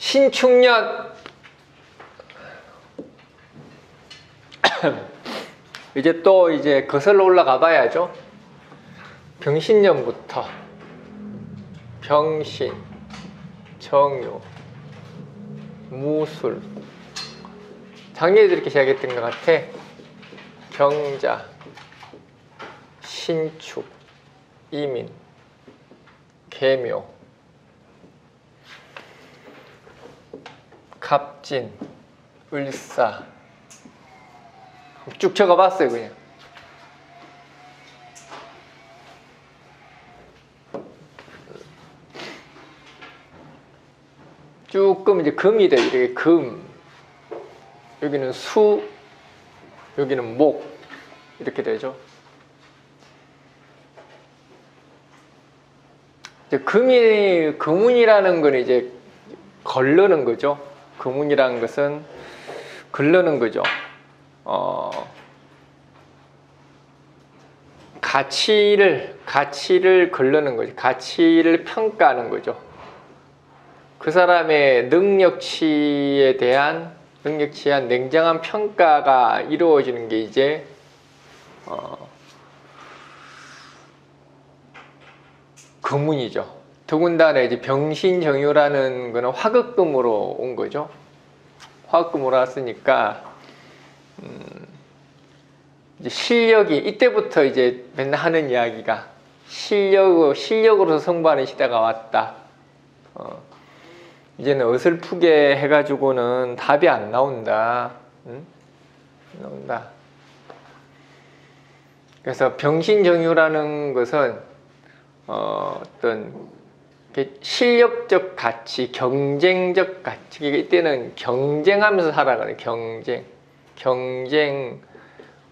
신축년 이제 또 거슬러 올라가 봐야죠. 병신년부터 병신, 정유, 무술, 작년에도 이렇게 시작했던 것 같아. 경자, 신축, 이민, 계묘, 갑진, 을사. 쭉 적어봤어요, 그냥. 조금 이제 금이 돼. 이렇게 금. 여기는 수, 여기는 목. 이렇게 되죠. 이제 금운이라는 건 이제 걸르는 거죠. 금운이라는 것은 걸르는 거죠. 가치를 걸르는 거죠. 가치를 평가하는 거죠. 그 사람의 능력치에 대한 냉정한 평가가 이루어지는 게 이제 금운이죠. 더군다나 이제 병신정유라는 거는 화극금으로 온 거죠. 화극금으로 왔으니까 이제 실력이 이때부터 이제 맨날 하는 이야기가 실력으로 승부하는 시대가 왔다. 이제는 어설프게 해가지고는 답이 안 나온다. 응? 나온다. 그래서 병신정유라는 것은 어떤 실력적 가치, 경쟁적 가치. 이때는 경쟁하면서 살아가는 경쟁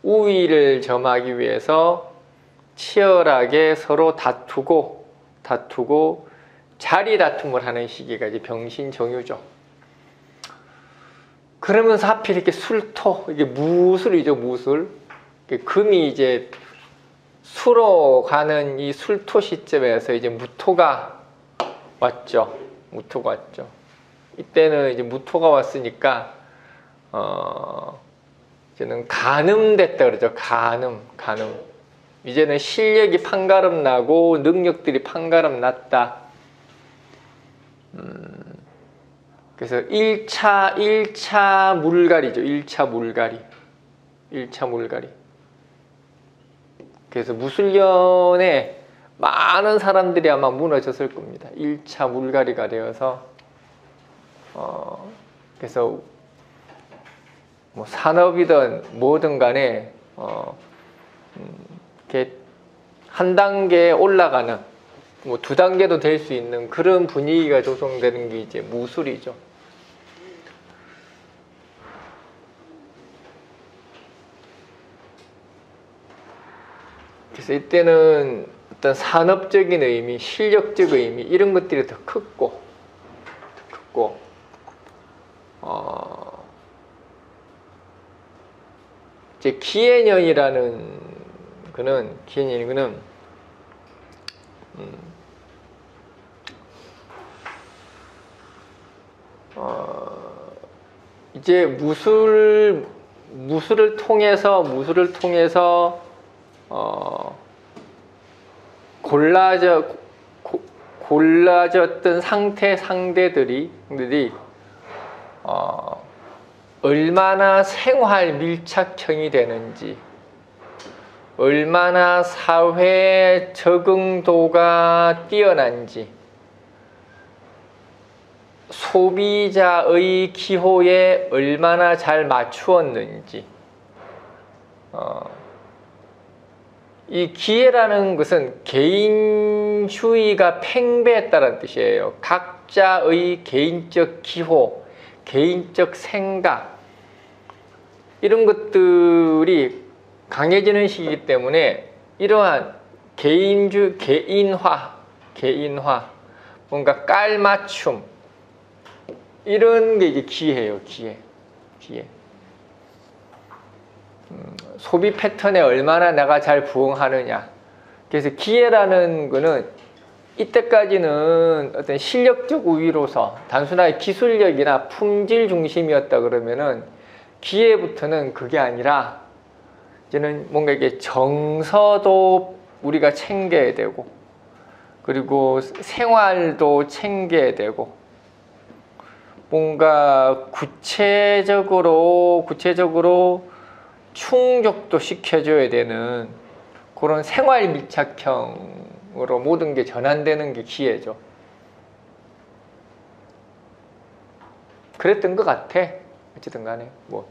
우위를 점하기 위해서 치열하게 서로 다투고 자리 다툼을 하는 시기가 이제 병신정유죠. 그러면서 하필 이렇게 술토, 이게 무술이죠, 무술. 금이 이제 수로 가는 이 술토 시점에서 이제 무토가 왔죠. 이때는 이제 무토가 왔으니까, 이제는 간음됐다 그러죠. 간음. 이제는 실력이 판가름 나고, 능력들이 판가름 났다. 그래서 1차 물갈이죠. 1차 물갈이. 그래서 무술년에 많은 사람들이 아마 무너졌을 겁니다. 1차 물갈이가 되어서 그래서 뭐 산업이든 뭐든 간에 이렇게 한 단계 올라가는 뭐 두 단계도 될 수 있는 그런 분위기가 조성되는 게 이제 무술이죠. 그래서 이때는 어떤 산업적인 의미, 실력적 의미 이런 것들이 더 크고 이제 기해년이라는 거는 이제 무술을 통해서 골라졌던 상대들이 얼마나 생활 밀착형이 되는지, 얼마나 사회 적응도가 뛰어난지, 소비자의 기호에 얼마나 잘 맞추었는지. 이 기해라는 것은 개인주의가 팽배했다는 뜻이에요. 각자의 개인적 기호, 개인적 생각 이런 것들이 강해지는 시기이기 때문에 이러한 개인화, 뭔가 깔맞춤 이런 게 이제 기해예요. 기해. 소비 패턴에 얼마나 내가 잘 부응하느냐. 그래서 기해라는 거는 이때까지는 어떤 실력적 우위로서 단순하게 기술력이나 품질 중심이었다 그러면은 기회부터는 그게 아니라 이제는 뭔가 이게 정서도 우리가 챙겨야 되고 그리고 생활도 챙겨야 되고 뭔가 구체적으로 충족도 시켜줘야 되는 그런 생활 밀착형으로 모든 게 전환되는 게 기회죠. 그랬던 것 같아. 어쨌든 간에 뭐.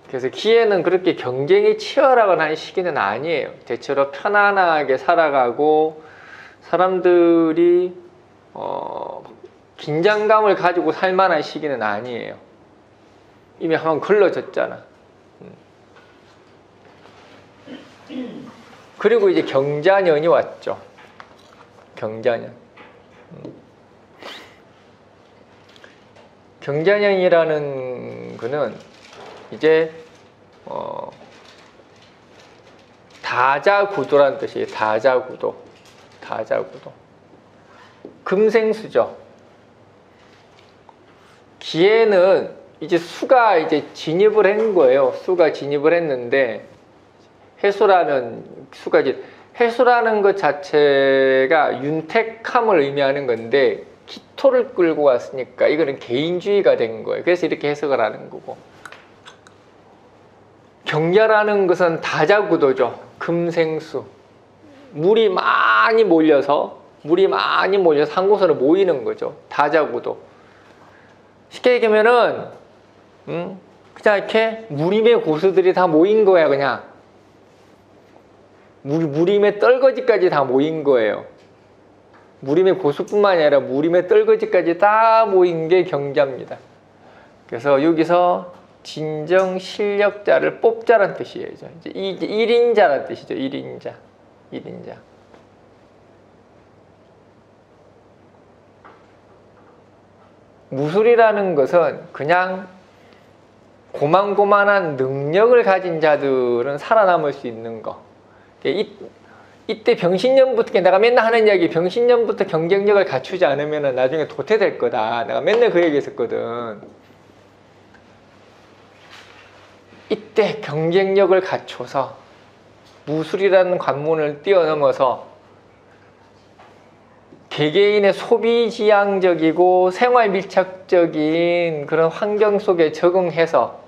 그래서 기회는 그렇게 경쟁이 치열하거나 한 시기는 아니에요. 대체로 편안하게 살아가고 사람들이 긴장감을 가지고 살 만한 시기는 아니에요. 이미 한번 걸러졌잖아. 그리고 이제 경자년이 왔죠. 경자년. 경자년이라는 거는 이제 다자구도라는 뜻이에요. 다자구도. 금생수죠. 기에는 이제 수가 이제 진입을 한 거예요. 수가 진입을 했는데 해수라는 수가 이제 해수라는 것 자체가 윤택함을 의미하는 건데 기토를 끌고 왔으니까 이거는 개인주의가 된 거예요. 그래서 이렇게 해석을 하는 거고. 경자라는 것은 다자구도죠. 금생수. 물이 많이 몰려서 한 곳으로 모이는 거죠. 다자구도. 쉽게 얘기하면은 그냥 이렇게 무림의 고수들이 다 모인 거야. 그냥 무림의 떨거지까지 다 모인 거예요. 무림의 고수뿐만이 아니라 무림의 떨거지까지 다 모인 게 경자입니다. 그래서 여기서 진정 실력자를 뽑자란 뜻이에요. 이제 1인자란 뜻이죠. 1인자. 무술이라는 것은 그냥 고만고만한 능력을 가진 자들은 살아남을 수 있는 거. 이때 병신년부터 내가 맨날 하는 이야기, 병신년부터 경쟁력을 갖추지 않으면 나중에 도태될 거다. 내가 맨날 그 얘기 했었거든. 이때 경쟁력을 갖춰서 무술이라는 관문을 뛰어넘어서 개개인의 소비지향적이고 생활 밀착적인 그런 환경 속에 적응해서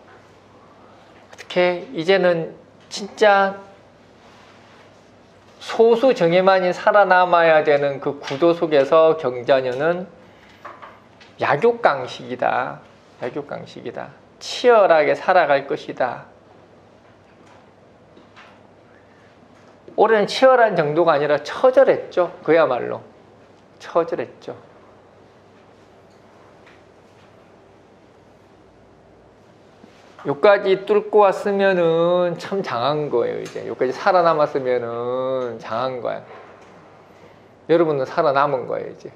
어떻게 이제는 진짜 소수 정예만이 살아남아야 되는 그 구도 속에서 경자년은 약육강식이다. 치열하게 살아갈 것이다. 올해는 치열한 정도가 아니라 처절했죠. 그야말로 처절했죠. 여기까지 뚫고 왔으면은 참 장한 거예요. 이제 여기까지 살아남았으면은 장한 거야. 여러분은 살아남은 거예요. 이제.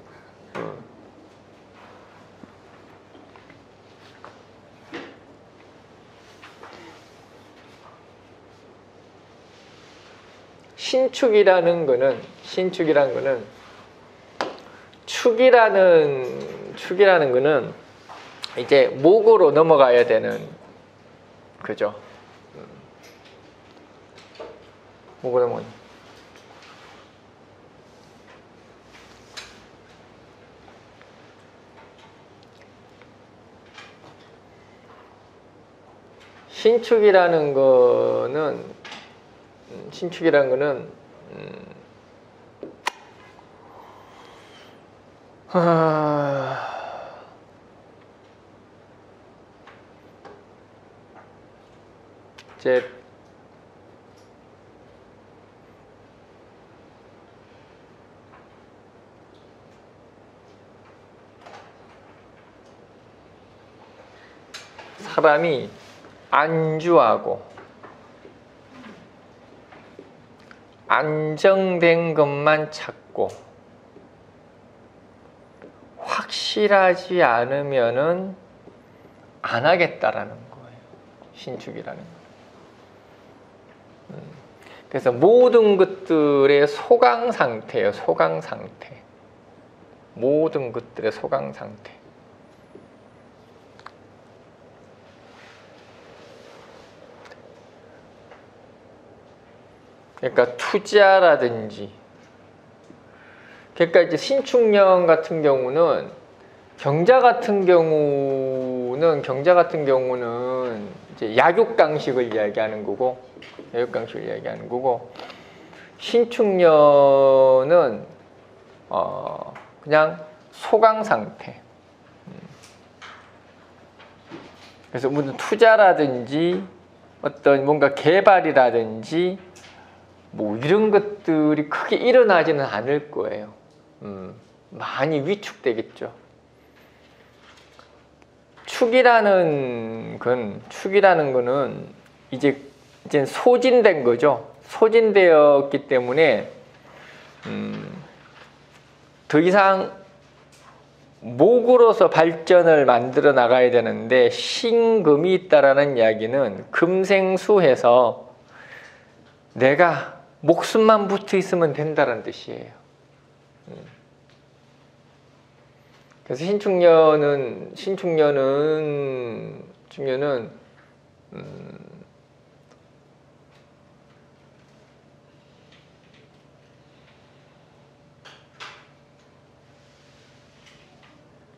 신축이라는 거는 축이라는 거는 이제 목으로 넘어가야 되는 그죠. 목으로 넘어가. 신축이라는 거는 이제 사람이 안주하고 안정된 것만 찾고 확실하지 않으면은 안 하겠다라는 거예요. 신축이라는 거. 그래서 모든 것들의 소강 상태예요. 소강 상태. 모든 것들의 소강 상태. 그러니까 투자라든지, 그러니까 이제 신축년 같은 경우는 경자 같은 경우는 이제 약육강식을 이야기하는 거고, 약육강식을 이야기하는 거고, 신축년은 그냥 소강 상태. 그래서 무슨 투자라든지 어떤 뭔가 개발이라든지 뭐 이런 것들이 크게 일어나지는 않을 거예요. 많이 위축되겠죠. 축이라는 거는 이제 소진된 거죠. 소진되었기 때문에 더 이상 목으로서 발전을 만들어 나가야 되는데 신금이 있다라는 이야기는 금생수해서 내가 목숨만 붙어 있으면 된다는 뜻이에요. 그래서 신축년은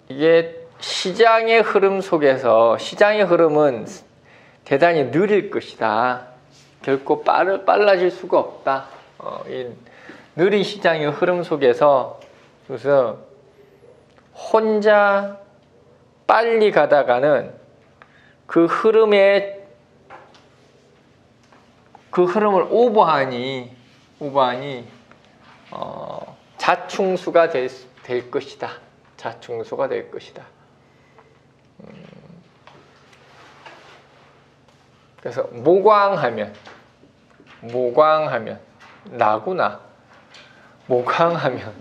이게 시장의 흐름 속에서, 시장의 흐름은 대단히 느릴 것이다. 결코 빨라질 수가 없다. 이 느린 시장의 흐름 속에서, 그래서 혼자 빨리 가다가는 그 흐름을 오버하니 자충수가 될 것이다. 자충수가 될 것이다. 그래서 모광하면 나구나. 모광하면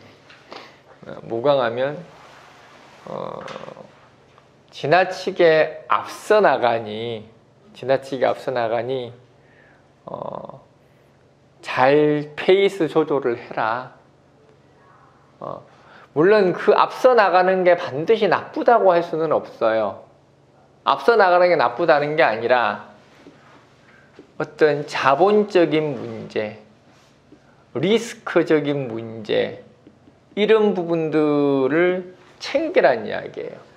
지나치게 앞서 나가니 잘 페이스 조절을 해라. 물론 그 앞서 나가는 게 반드시 나쁘다고 할 수는 없어요. 앞서 나가는 게 나쁘다는 게 아니라 어떤 자본적인 문제, 리스크적인 문제, 이런 부분들을 챙기란 이야기예요.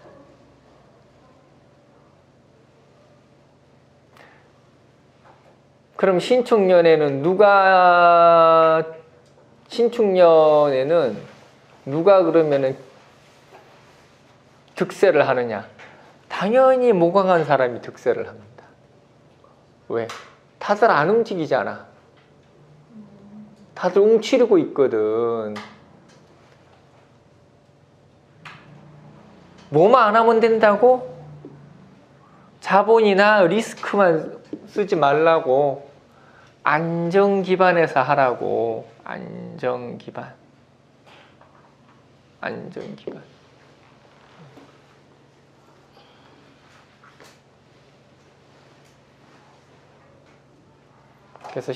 그럼 신축년에는 누가 그러면은 득세를 하느냐? 당연히 모강한 사람이 득세를 합니다. 왜? 다들 안 움직이잖아. 다들 움츠리고 있거든. 뭐만 안 하면 된다고? 자본이나 리스크만 쓰지 말라고. 안정 기반에서 하라고. 안정 기반. 그래서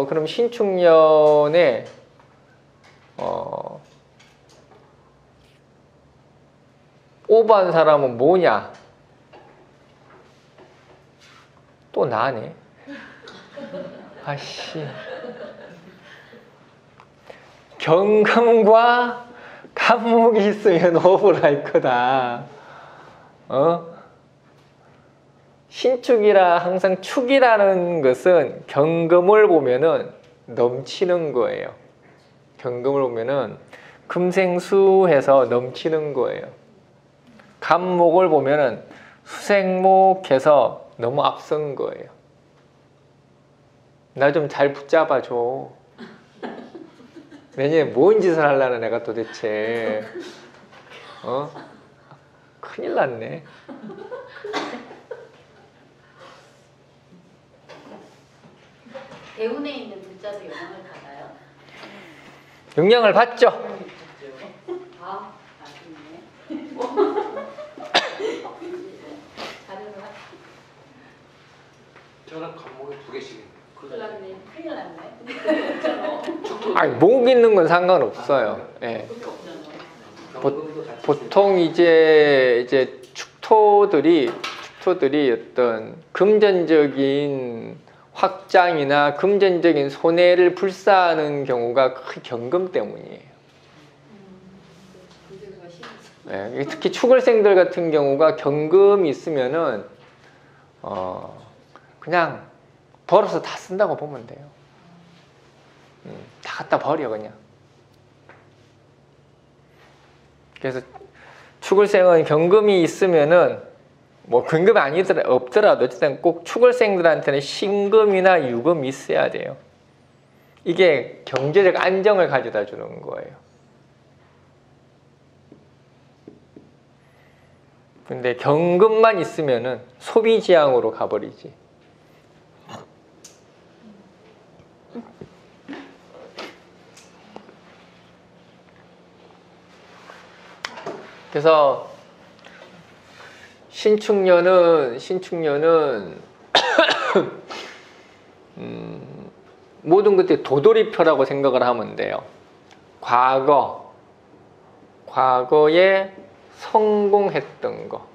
그럼 신축년에 오버한 사람은 뭐냐? 또 나네. 아씨. 경금과 간목이 있으면 오버를 할 거다. 신축이라 항상 축이라는 것은 경금을 보면은 넘치는 거예요. 경금을 보면은 금생수해서 넘치는 거예요. 간목을 보면은 수생목해서 너무 앞선 거예요. 나 좀 잘 붙잡아줘. 내년에 뭔 짓을 하려나 내가 도대체. 큰일 났네. 대운에 있는 글자도 영향을 받아요? 영향을 받죠. 아, 아쉽네. 저는 간목이 2개씩 있는 큰일 났네. 큰일 났네. 아니, 목 있는 건 상관없어요. 예. 보통 이제 축토들이 어떤 금전적인 확장이나 금전적인 손해를 불사하는 경우가 그 경금 때문이에요. 네, 특히 축월생들 같은 경우가 경금이 있으면은 그냥 벌어서 다 쓴다고 보면 돼요. 다 갖다 버려 그냥. 그래서 축월생은 경금이 있으면은 뭐 근금이 없더라도 어쨌든 꼭 축월생들한테는 신금이나 유금이 있어야 돼요. 이게 경제적 안정을 가져다 주는 거예요. 근데 경금만 있으면은 소비지향으로 가버리지. 그래서 신축년은 모든 것들이 도돌이표라고 생각을 하면 돼요. 과거에 성공했던 거,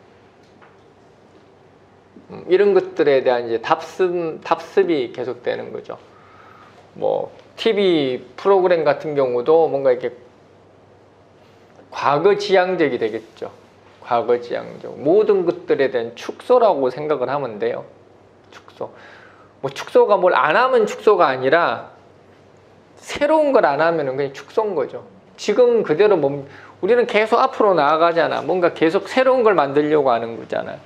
이런 것들에 대한 이제 답습이 계속되는 거죠. 뭐 TV 프로그램 같은 경우도 뭔가 이렇게 과거지향적이 되겠죠. 과거지향적. 모든 것들에 대한 축소라고 생각을 하면 돼요. 축소. 뭐 축소가 뭘 안 하면 축소가 아니라 새로운 걸 안 하면은 그냥 축소인 거죠. 지금 그대로 우리는 계속 앞으로 나아가잖아. 뭔가 계속 새로운 걸 만들려고 하는 거잖아.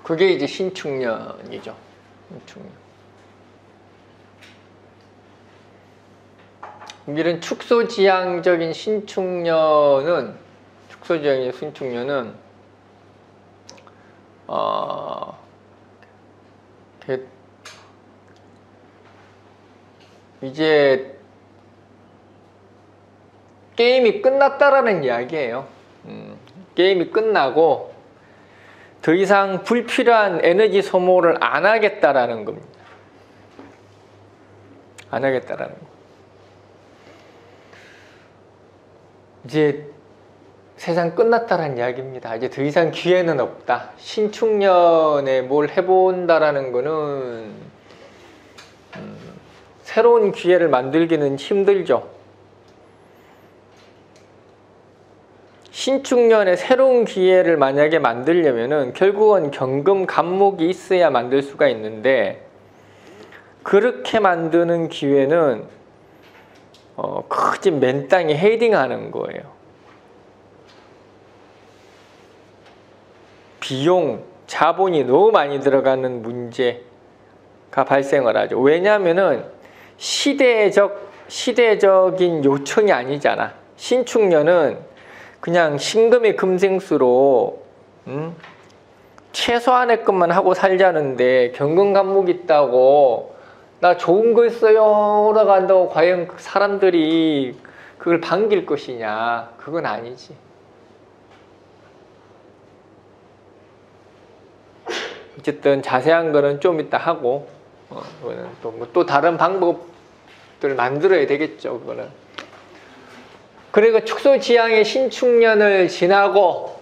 그게 이제 신축년이죠. 신축년. 이런 축소지향적인 신축년은 이제 게임이 끝났다라는 이야기예요. 게임이 끝나고 더 이상 불필요한 에너지 소모를 안 하겠다라는 겁니다. 안 하겠다라는 거. 이제 세상 끝났다라는 이야기입니다. 이제 더 이상 기회는 없다. 신축년에 뭘 해본다라는 거는 새로운 기회를 만들기는 힘들죠. 신축년에 새로운 기회를 만약에 만들려면은 결국은 경금 간목이 있어야 만들 수가 있는데, 그렇게 만드는 기회는 크지 맨 땅에 헤딩하는 거예요. 비용, 자본이 너무 많이 들어가는 문제가 발생을 하죠. 왜냐하면은 시대적인 요청이 아니잖아. 신축년은 그냥 신금의 금생수로 최소한의 것만 하고 살자는데, 경금 간목 있다고 나 좋은 거 있어요 라고 한다고 과연 사람들이 그걸 반길 것이냐? 그건 아니지. 어쨌든 자세한 거는 좀 이따 하고, 그거는 또 다른 방법들을 만들어야 되겠죠. 그거는. 그리고 축소지향의 신축년을 지나고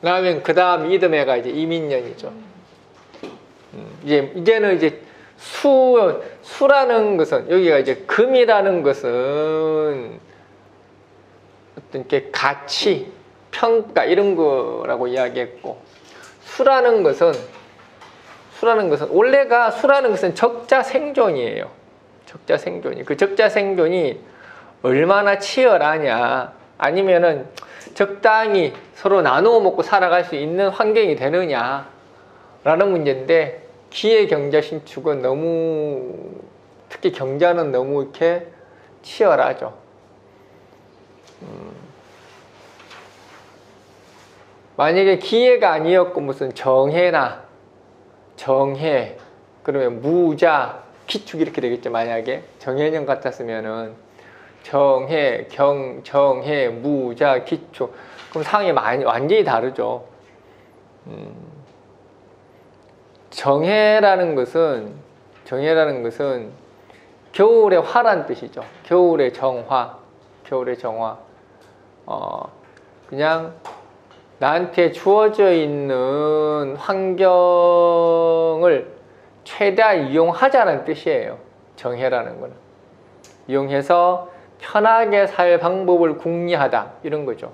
나면 그 다음 이듬해가 이제 이민년이죠. 이제는 이제 수라는 것은, 여기가 이제 금이라는 것은 어떤 게 가치, 평가 이런 거라고 이야기했고, 수라는 것은 원래가 수라는 것은 적자 생존이에요. 적자 생존이. 그 적자 생존이 얼마나 치열하냐, 아니면은 적당히 서로 나누어 먹고 살아갈 수 있는 환경이 되느냐 라는 문제인데, 기의 경자 신축은 특히 경자는 너무 이렇게 치열하죠. 만약에 기해가 아니었고 무슨 정해, 그러면 무자, 기축 이렇게 되겠죠. 만약에 정해년 같았으면은 정해, 정해, 무자, 기초. 그럼 상이 완전히 다르죠. 정해라는 것은 겨울의 화란 뜻이죠. 겨울의 정화. 그냥 나한테 주어져 있는 환경을 최대한 이용하자는 뜻이에요. 정해라는 거는. 이용해서 편하게 살 방법을 궁리하다. 이런 거죠.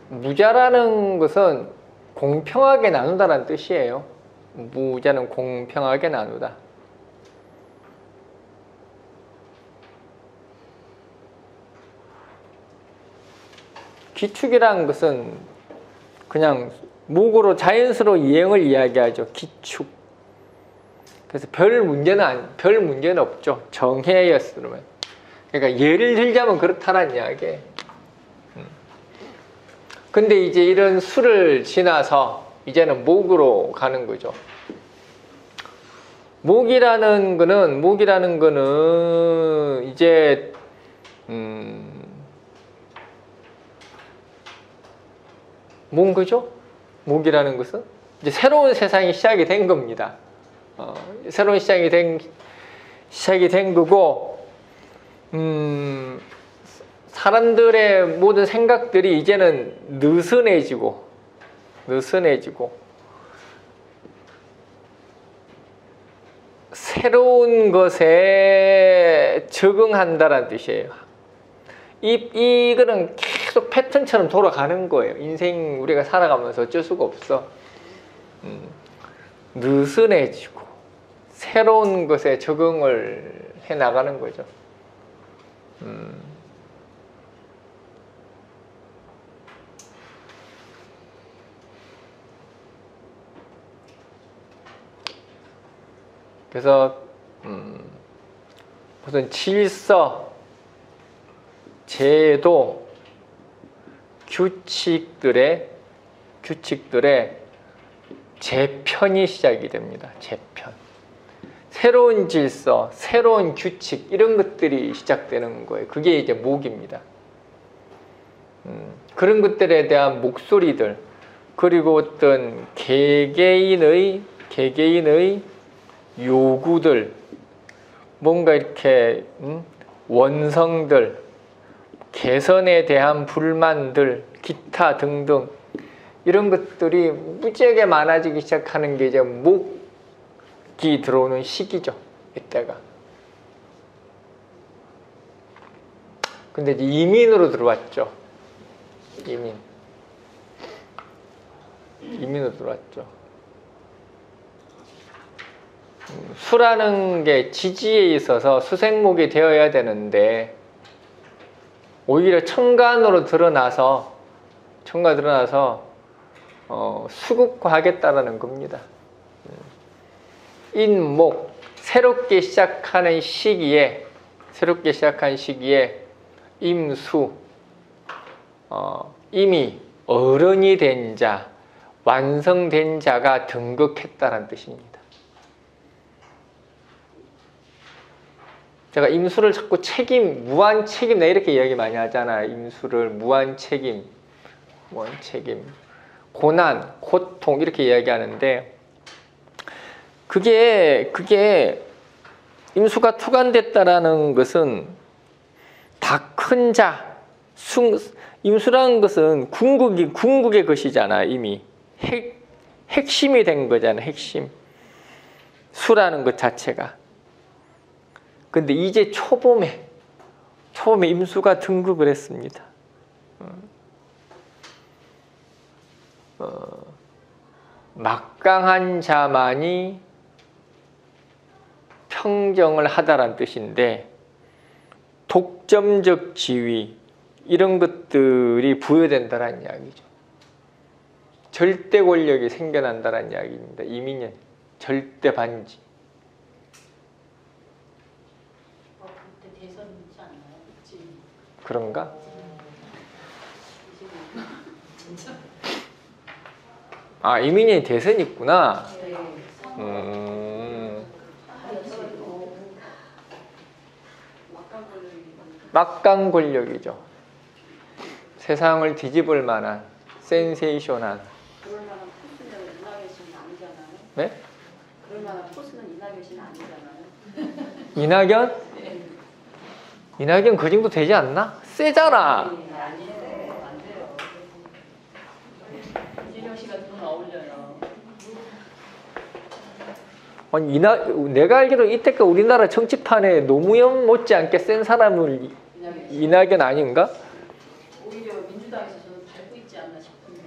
무자라는 것은 공평하게 나누다라는 뜻이에요. 무자는 공평하게 나누다. 기축이라는 것은 그냥 목으로 자연스러운 이행을 이야기하죠. 기축. 그래서 별 문제는 없죠. 정해였으면. 그러니까 예를 들자면 그렇다는 이야기예요. 근데 이제 이런 수를 지나서 이제는 목으로 가는 거죠. 목이라는 거는 이제 뭔 거죠? 목이라는 것은 이제 새로운 세상이 시작이 된 겁니다. 새로운 시작이 된 거고, 사람들의 모든 생각들이 이제는 느슨해지고 새로운 것에 적응한다는 뜻이에요. 이거는 계속 패턴처럼 돌아가는 거예요. 인생 우리가 살아가면서 어쩔 수가 없어. 느슨해지고 새로운 것에 적응을 해 나가는 거죠. 그래서 무슨 질서, 제도, 규칙들의 재편이 시작이 됩니다. 재편. 새로운 질서, 새로운 규칙 이런 것들이 시작되는 거예요. 그게 이제 목입니다. 그런 것들에 대한 목소리들, 그리고 어떤 개개인의 요구들, 뭔가 이렇게 원성들, 개선에 대한 불만들, 기타 등등 이런 것들이 무지하게 많아지기 시작하는 게 이제 목이 들어오는 시기죠. 이때가. 근데 이제 이민으로 들어왔죠. 이민으로 들어왔죠. 수라는 게 지지에 있어서 수생목이 되어야 되는데 오히려 천간으로 드러나서 수국화하겠다라는 겁니다. 인목, 새롭게 시작한 시기에 임수, 이미 어른이 된 자, 완성된 자가 등극했다는 뜻입니다. 제가 임수를 자꾸 무한 책임, 이렇게 이야기 많이 하잖아요. 임수를 무한 책임, 고난, 고통 이렇게 이야기하는데 그게 임수가 투간됐다라는 것은 다 큰 자, 임수라는 것은 궁극의 것이잖아요. 이미 핵심이 된 거잖아요. 핵심. 수라는 것 자체가. 근데 이제 초봄에 임수가 등극을 했습니다. 막강한 자만이 평정을 하다란 뜻인데 독점적 지위 이런 것들이 부여된다는 이야기죠. 절대 권력이 생겨난다는 이야기입니다. 이민년 절대 반지. 그때 대선 있지 않나요? 지금. 그런가? 진짜. 아, 이민년이 대선이 있구나. 네. 막강 권력이죠. 세상을 뒤집을 만한 센세이션한. 그럴 만한 포스는 이낙연 씨는 아니잖아요. 네? 그럴 만한 포스는 이낙연 씨는 아니잖아요. 이낙연? 네. 이낙연 그 정도 되지 않나? 세잖아. 아니에요. 안 돼요. 이재명 씨 같은 건 어울려요. 아니, 내가 알기로 이때까지 우리나라 정치판에 노무현 못지않게 센 사람은 이낙연 아닌가? 오히려 민주당에서 저는 밟고 있지 않나 싶은데.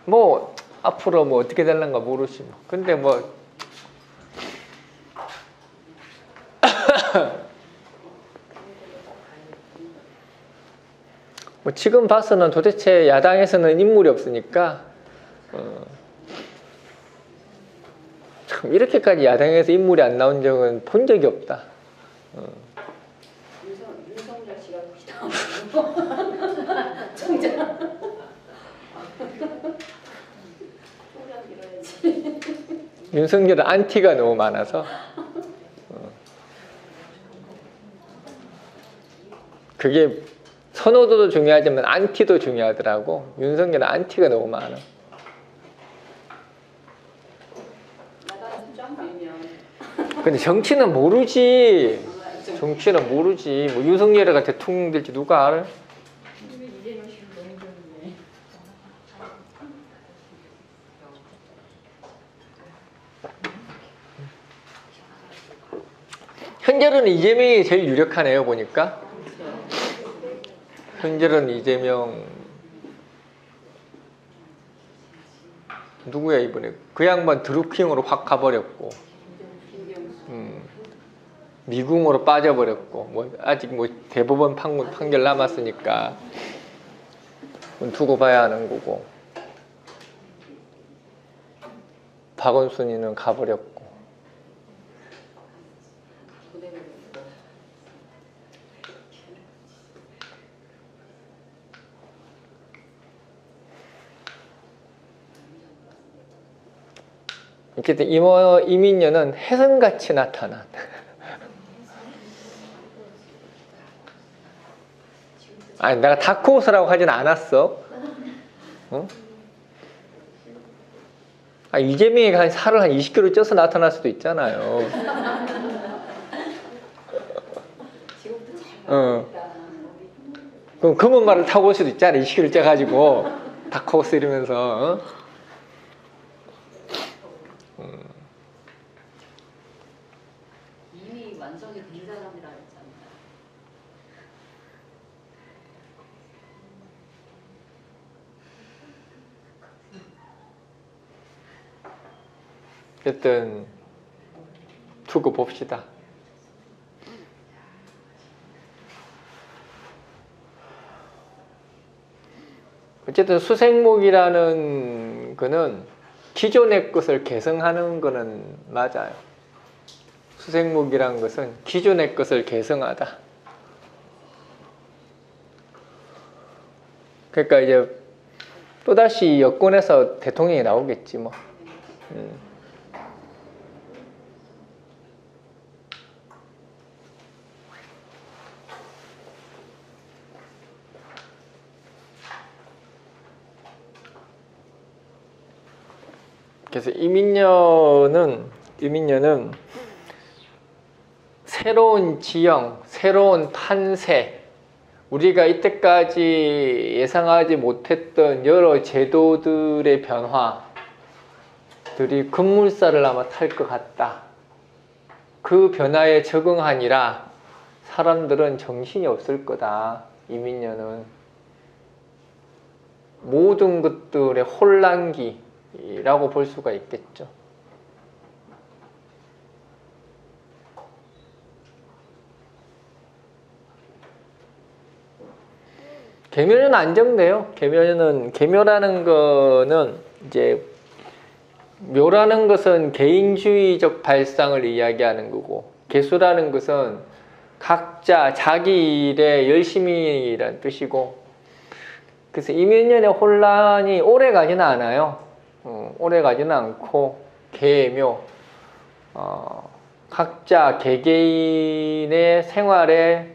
뭐 앞으로 뭐 어떻게 될란가 모르지 뭐. 근데 뭐 뭐 지금 봐서는 도대체 야당에서는 인물이 없으니까 참 이렇게까지 야당에서 인물이 안 나온 적은 본 적이 없다. 윤석열 씨가 총장. 총장 이뤄야지. 윤석열은 안티가 너무 많아서 그게 선호도도 중요하지만 안티도 중요하더라고. 윤석열은 안티가 너무 많아. 나가서 쫙 밀면. 근데 정치는 모르지. 정치는 모르지. 뭐 윤석열이가 대통령 될지 누가 알아? 이재명 씨는 너무 좋네. 현재로는 이재명이 제일 유력하네요 보니까. 현재로는 이재명 누구야 이번에 그 양반 드루킹으로 확 가버렸고 미궁으로 빠져버렸고 뭐 아직 뭐 대법원 판결 남았으니까 두고 봐야 하는 거고 박원순이는 가버렸고 이렇게 이민년은 혜성같이 나타난 아니 내가 다크호스라고 하진 않았어. 어? 아, 이재명이 살을 한 20kg 쪄서 나타날 수도 있잖아요. 그럼 검은 말을 타고 올 수도 있잖아. 20kg 쪄가지고 다크호스 이러면서 이미 완성이 된 사람이라 했잖아요. 어쨌든 두고 봅시다. 어쨌든 수생목이라는 거는 기존의 것을 개성하는 거는 맞아요. 수생목이란 것은 기존의 것을 개성하다. 그러니까 이제 또다시 여권에서 대통령이 나오겠지 뭐. 그래서 이민년은 새로운 지형, 새로운 판세, 우리가 이때까지 예상하지 못했던 여러 제도들의 변화들이 급물살을 아마 탈 것 같다. 그 변화에 적응하니라 사람들은 정신이 없을 거다. 이민년은 모든 것들의 혼란기라고 볼 수가 있겠죠. 계묘는 안정돼요. 계묘라는 거는 이제 묘라는 것은 개인주의적 발상을 이야기하는 거고 개수라는 것은 각자 자기 일에 열심히라는 뜻이고 그래서 이민년의 혼란이 오래 가지는 않아요. 오래 가지는 않고 계묘 각자 개개인의 생활에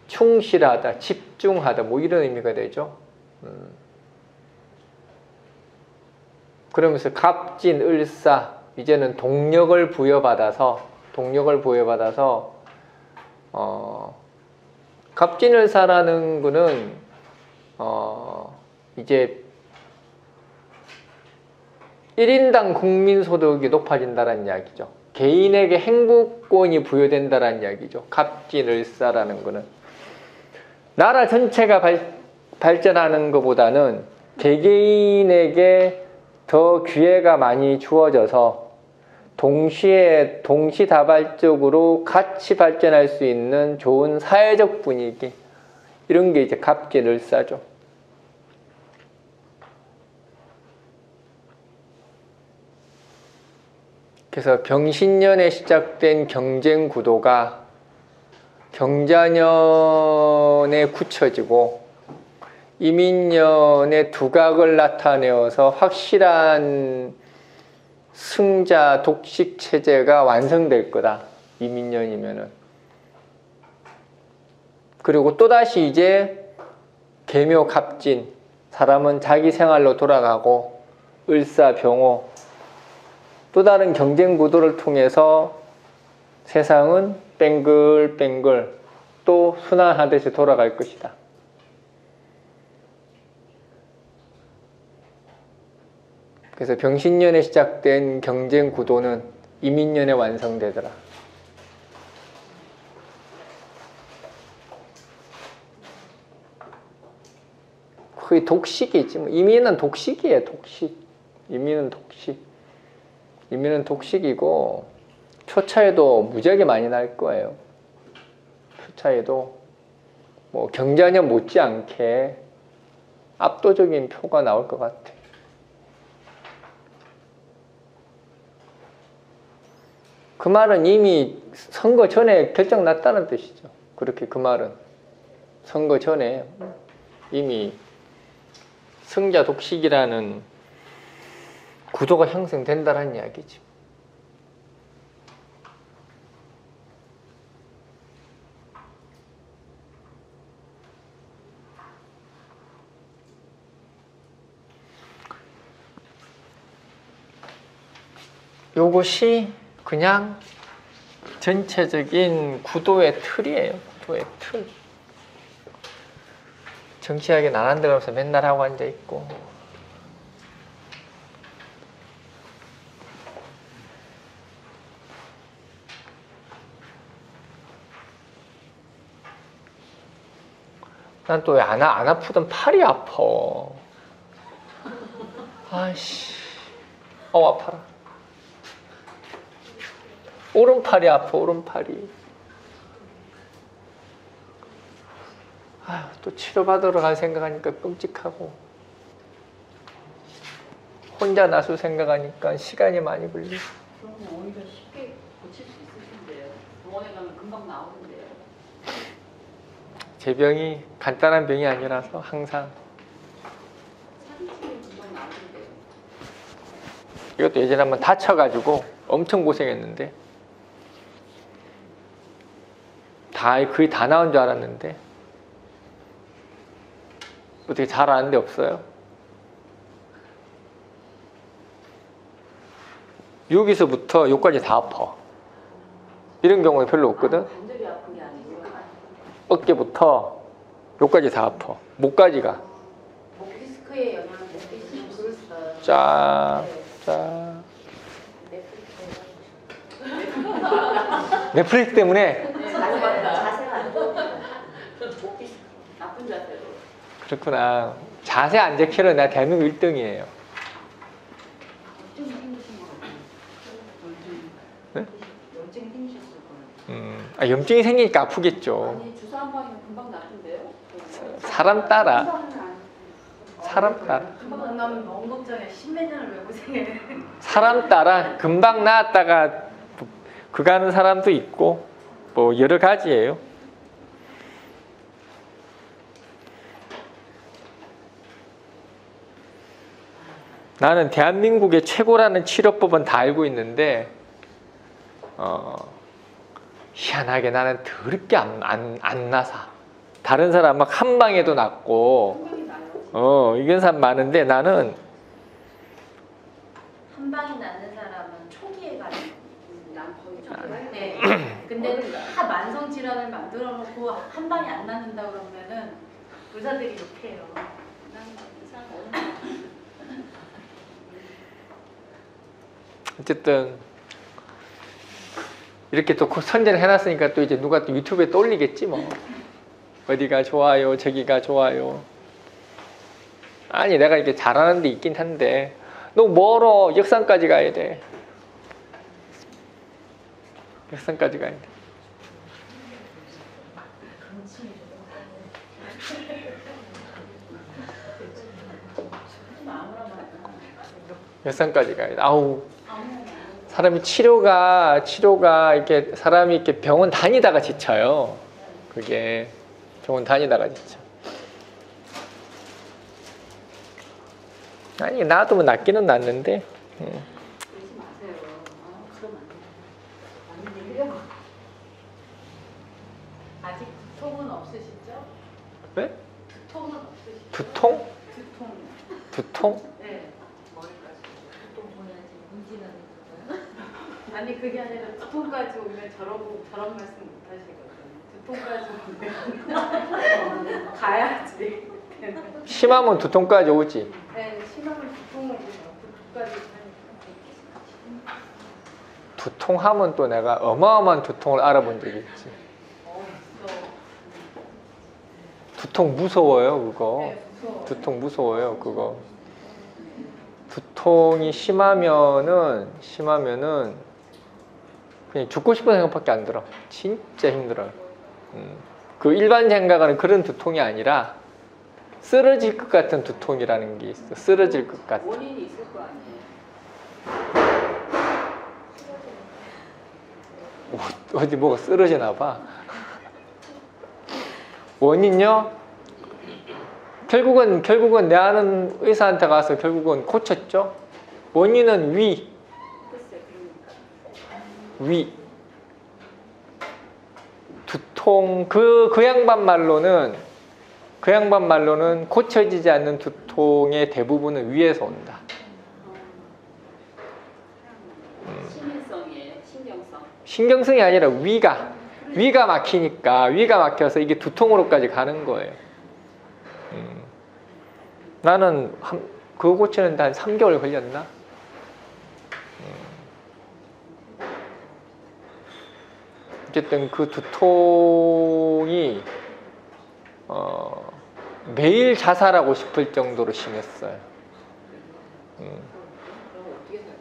충실하다, 집중하다, 뭐 이런 의미가 되죠. 그러면서 갑진, 을사, 이제는 동력을 부여받아서 갑진을사라는 거는 이제 1인당 국민소득이 높아진다는 이야기죠. 개인에게 행복권이 부여된다는 이야기죠. 갑진을사라는 거는 나라 전체가 발전하는 것보다는 개개인에게 더 기회가 많이 주어져서 동시다발적으로 같이 발전할 수 있는 좋은 사회적 분위기, 이런 게 이제 갑진을사죠. 그래서 병신년에 시작된 경쟁 구도가 경자년에 굳혀지고 이민년의 두각을 나타내어서 확실한 승자 독식 체제가 완성될 거다. 이민년이면은. 그리고 또다시 이제 계묘 갑진, 사람은 자기 생활로 돌아가고 을사병호, 또 다른 경쟁 구도를 통해서 세상은 뱅글뱅글 또 순환하듯이 돌아갈 것이다. 그래서 병신년에 시작된 경쟁 구도는 이민년에 완성되더라. 거의 독식이지. 이민은 독식이에요. 독식. 이민은 독식이고 표차에도 무지하게 많이 날 거예요. 표차에도 뭐 경자년 못지않게 압도적인 표가 나올 것 같아. 그 말은 이미 선거 전에 결정 났다는 뜻이죠. 그렇게 그 말은 선거 전에 이미 승자 독식이라는 구도가 형성된다는 이야기죠. 요것이 그냥 전체적인 구도의 틀이에요. 구도의 틀. 정치하게 나란 데 가서 맨날 하고 앉아있고 난 또 왜 안 아프던 팔이 아파. 아이씨, 아파라. 오른팔이 아파, 오른팔이. 아휴, 또 치료받으러 갈 생각하니까 끔찍하고 혼자 나설 생각하니까 시간이 많이 걸려. 그럼 오히려 쉽게 고칠 수 있을 텐데요. 병원에 가면 금방 나오는데요. 제 병이 간단한 병이 아니라서 항상 사진 찍으면 금방 나오는데요. 이것도 예전에 한번 다쳐가지고 엄청 고생했는데 거의 다 나온 줄 알았는데 어떻게 잘 아는 데 없어요? 여기서부터 여기까지 다 아파. 이런 경우는 별로 없거든. 관절이 아픈 게 아니고요. 어깨부터 여기까지 다 아파. 목까지가. 목 디스크에 영향을 못 끼치는 그럴 수 있어요. 짜. 넷플릭스 때문에. 자세가 안 좋은 목 디스크 나쁜 자세로. 그렇구나. 자세 안 지키는 나 대한민국 1등이에요. 염증이 생기신 거 같아요. 네? 염증이 생기셨을 거예요. 염증이 생기니까 아프겠죠. 아니 주사 한 방이면 금방 나쁜데요? 사람 따라. 사람 따라. 금방 나면 너무 걱정해. 10몇 년을 왜 고생해. 사람 따라 금방 나았다가 그가는 사람도 있고 뭐 여러 가지예요. 나는 대한민국의 최고라는 치료법은 다 알고 있는데 희한하게 나는 더럽게 안 나사. 다른 사람 막 한 방에도 낫고 생각이 나요. 이런 사람 많은데 나는 한 방에 낳는 사람은 초기에 가요. 난 거의 초기에 네. 근데 다 만성 질환을 만들어 놓고 한 방에 안 낳는다 그러면은 의사들이 욕해요. 난 이상 없는 어쨌든 이렇게 또 선전을 해놨으니까 또 이제 누가 또 유튜브에 또 올리겠지 뭐. 어디가 좋아요, 저기가 좋아요. 아니 내가 이렇게 잘하는 데 있긴 한데 너무 멀어. 역산까지 가야 돼. 역산까지 가야 돼. 역산까지 가야 돼. 아우. 사람이 치료가 이렇게 사람이 이렇게 병원 다니다가 지쳐요. 그게 병원 다니다가 지쳐. 아니 놔두면 낫기는 낫는데. 그러지 마세요. 그러면 안 돼요. 많이 내려고. 아직 두통은 없으시죠? 왜? 두통은 없으시죠? 두통? 두통. 두통? 네. 머리까지. 두통 보내야지 문지는 거예요? 아니 그게 아니라 두통까지 오면 저런 말씀 못 하시거든요. 두통까지 오면 가야지. 심하면 두통까지 오지. 네, 심하면 두통을 오죠. 두통까지 하니까. 두통하면 또 내가 어마어마한 두통을 알아본 적이 있지. 있어. 두통 무서워요 그거. 네, 무서워. 두통 무서워요 그거. 두통이 심하면은 그냥 죽고 싶은 생각밖에 안 들어. 진짜 힘들어요. 그 일반 생각은 그런 두통이 아니라 쓰러질 것 같은 두통이라는 게 있어. 쓰러질 것 같은. 원인이 있을 거 아니에요. 어디 뭐가 쓰러지나 봐. 원인요? 결국은 내 아는 의사한테 가서 결국은 고쳤죠. 원인은 글쎄 그러니까. 위. 두통 그 양반 말로는 고쳐지지 않는 두통의 대부분은 위에서 온다. 신인성이에요. 신경성. 신경성이 아니라 위가 막히니까 위가 막혀서 이게 두통으로까지 가는 거예요. 나는 그거 고치는데 한 3개월 걸렸나? 어쨌든 그 두통이 매일 자살하고 싶을 정도로 심했어요. 그럼 어떻게 살아요?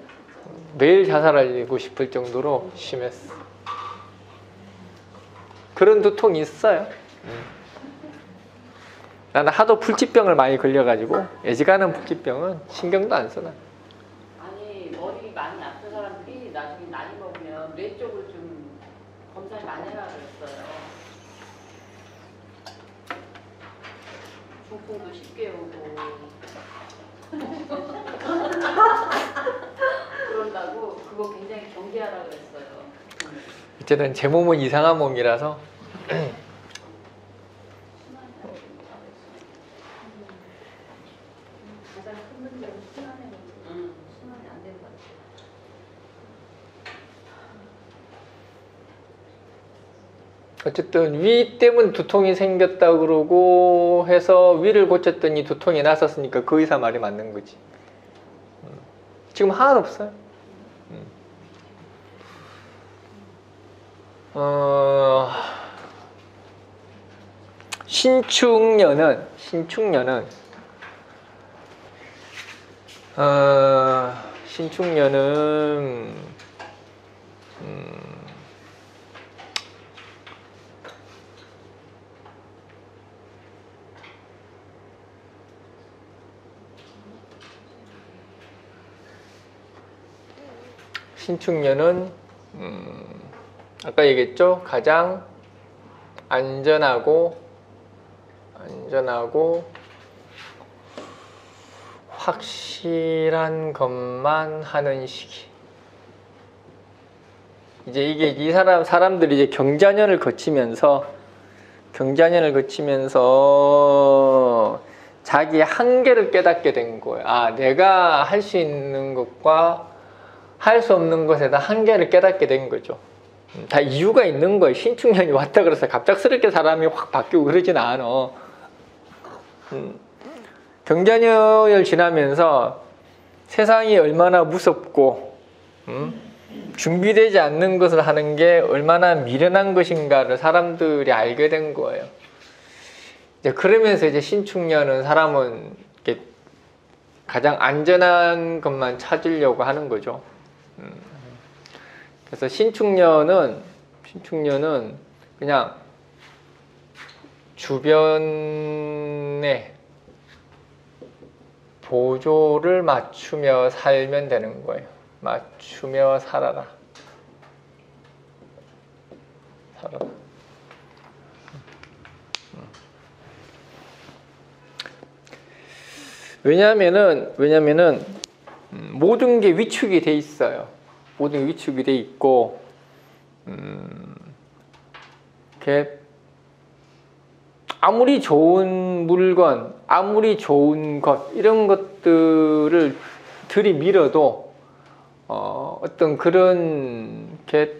매일 자살하고 싶을 정도로 심했어. 그런 두통이 있어요. 나는 하도 불치병을 많이 걸려가지고 애지간한 불치병은 신경도 안 써. 아니 머리 많이 아픈 사람들이 나중에 나이 먹으면 뇌 쪽을 좀 검사를 많이 해라 그랬어요. 중풍도 쉽게 오고 그런다고 그거 굉장히 경계하라 그랬어요. 어쨌든 제 몸은 이상한 몸이라서 가장 큰 문제는 순환의 문제. 순환이 안 되는 것 같아요. 어쨌든 위 때문에 두통이 생겼다 그러고 해서 위를 고쳤더니 두통이 났었으니까 그 의사 말이 맞는 거지. 지금 하나도 없어요. 신축년은 신축년은 아까 얘기했죠? 가장 안전하고 확실한 것만 하는 시기. 이제 이게 이 사람들이 이제 경자년을 거치면서 자기의 한계를 깨닫게 된 거예요. 아, 내가 할 수 있는 것과 할 수 없는 것에 다 한계를 깨닫게 된 거죠. 다 이유가 있는 거예요. 신축년이 왔다 그래서 갑작스럽게 사람이 확 바뀌고 그러진 않아. 경자년을 지나면서 세상이 얼마나 무섭고 준비되지 않는 것을 하는 게 얼마나 미련한 것인가를 사람들이 알게 된 거예요. 이제 그러면서 이제 신축년은 사람은 이렇게 가장 안전한 것만 찾으려고 하는 거죠. 그래서 신축년은 그냥 주변에 보조를 맞추며 살면 되는 거예요. 맞추며 살아라. 왜냐하면은 모든 게 위축이 돼 있어요. 모든 게 위축이 돼 있고, 이렇게 아무리 좋은 물건, 아무리 좋은 것 이런 것들을 들이밀어도 어떤 그런 이렇게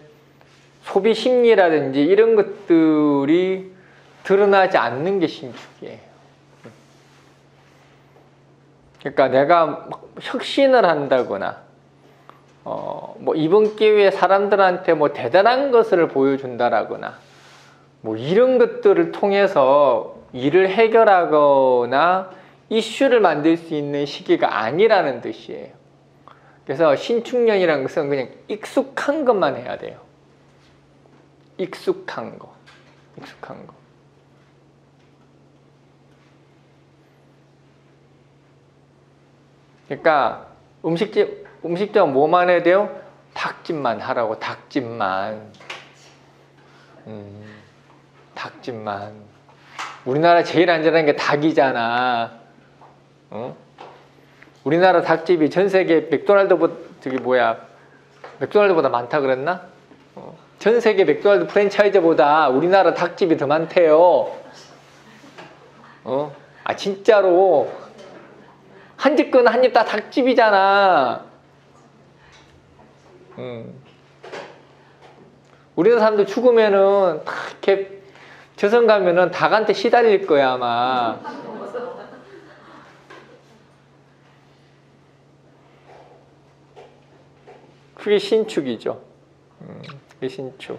소비 심리라든지 이런 것들이 드러나지 않는 게 신축이에요. 그러니까 내가 막 혁신을 한다거나 뭐 이번 기회에 사람들한테 뭐 대단한 것을 보여준다라거나 뭐 이런 것들을 통해서 일을 해결하거나 이슈를 만들 수 있는 시기가 아니라는 뜻이에요. 그래서 신축년이라는 것은 그냥 익숙한 것만 해야 돼요. 익숙한 거. 그러니까 음식점 뭐만 해야 돼요? 닭집만 하라고. 닭집만. 우리나라 제일 안전한 게 닭이잖아. 우리나라 닭집이 전 세계 맥도날드보다 많다 그랬나? 전 세계 맥도날드 프랜차이즈보다 우리나라 닭집이 더 많대요. 아 진짜로. 한 집 건 한 집 다 닭집이잖아. 우리나라 사람들 죽으면은 다 이렇게 저승 가면은 닭한테 시달릴 거야 아마. 그게 신축이죠. 그게 신축.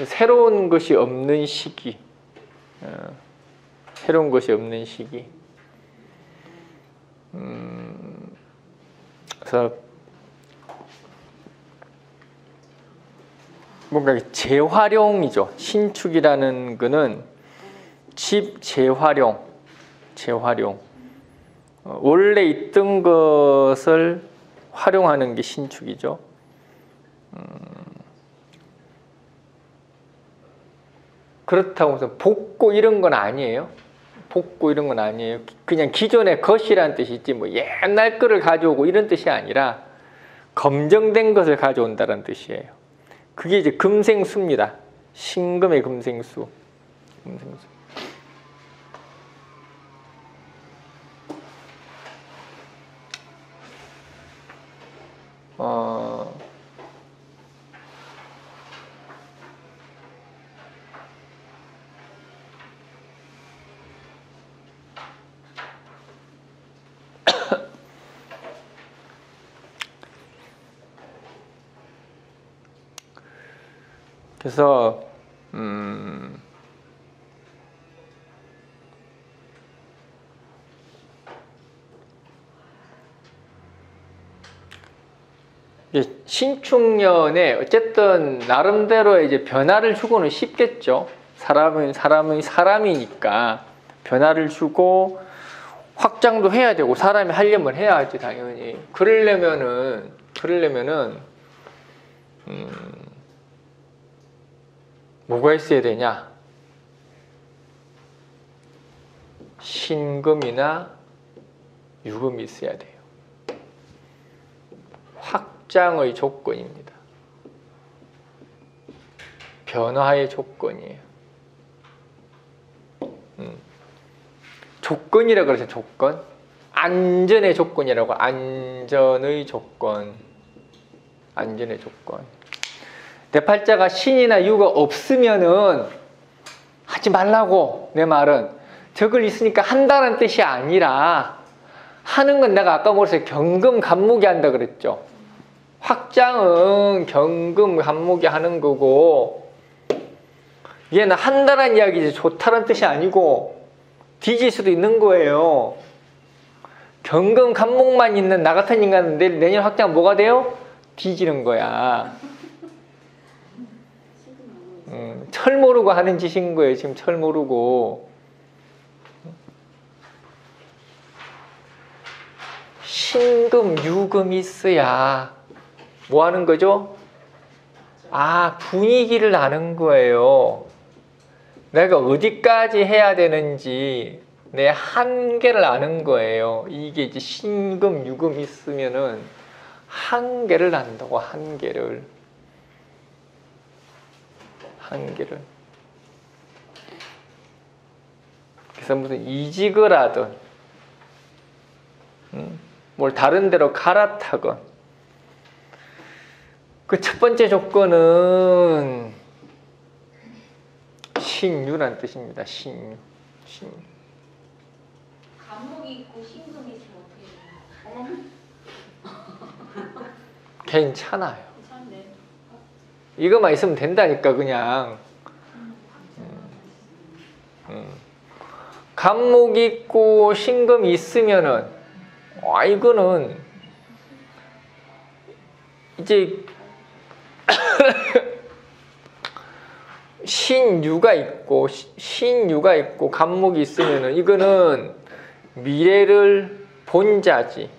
새로운 것이 없는 시기. 새로운 것이 없는 시기. 그래서 뭔가 재활용이죠. 신축이라는 거는 집 재활용. 원래 있던 것을 활용하는 게 신축이죠. 그렇다고 해서 복고 이런 건 아니에요. 그냥 기존의 것이라는 뜻이지 뭐 옛날 거를 가져오고 이런 뜻이 아니라 검증된 것을 가져온다는 뜻이에요. 그게 이제 금생수입니다. 신금의 금생수. 그래서 신축년에 어쨌든 나름대로 이제 변화를 주고는 싶겠죠. 사람이니까 변화를 주고 확장도 해야 되고 사람이 하려면 해야지 당연히. 그러려면은 뭐가 있어야 되냐? 신금이나 유금이 있어야 돼요. 확장의 조건입니다. 변화의 조건이에요. 조건이라고 그러죠. 조건. 안전의 조건이라고. 안전의 조건. 안전의 조건. 내 팔자가 신이나 유가 없으면은 하지 말라고. 내 말은 적을 있으니까 한다는 뜻이 아니라 하는 건 내가 아까 뭐랬어요? 경금 간목이 한다 그랬죠. 확장은 경금 간목이 하는 거고, 얘는 한다는 이야기지 좋다는 뜻이 아니고 뒤질 수도 있는 거예요. 경금 간목만 있는 나 같은 인간은 내년 확장 뭐가 돼요? 뒤지는 거야. 철 모르고 하는 짓인 거예요. 지금 철 모르고. 신금, 유금 있어야 뭐 하는 거죠? 아, 분위기를 아는 거예요. 내가 어디까지 해야 되는지 내 한계를 아는 거예요. 이게 이제 신금, 유금 있으면은 한계를 안다고. 한계를. 그래서 무슨 이직을 하든 뭘 다른 데로 갈아타건, 그 첫 번째 조건은 신유란 뜻입니다. 신유. 간목이 있고 신금이 있으면 어떻게 돼요? 괜찮아요. 괜찮네. 이것만 있으면 된다니까. 그냥 간목 있고 신금이 있으면은 이거는 이제 신유가 있고 간목이 있으면은 이거는 미래를 본 자지.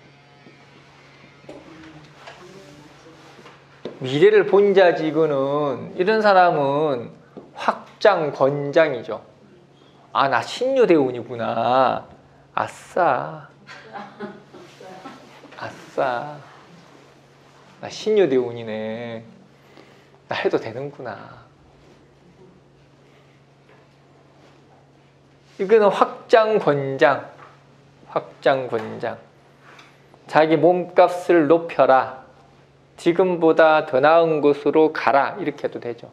미래를 본 자지. 이거는 이런 사람은 확장 권장이죠. 아, 나 신유대운이구나. 아싸. 나 신유대운이네. 나 해도 되는구나. 이거는 확장 권장. 자기 몸값을 높여라. 지금보다 더 나은 곳으로 가라. 이렇게 해도 되죠.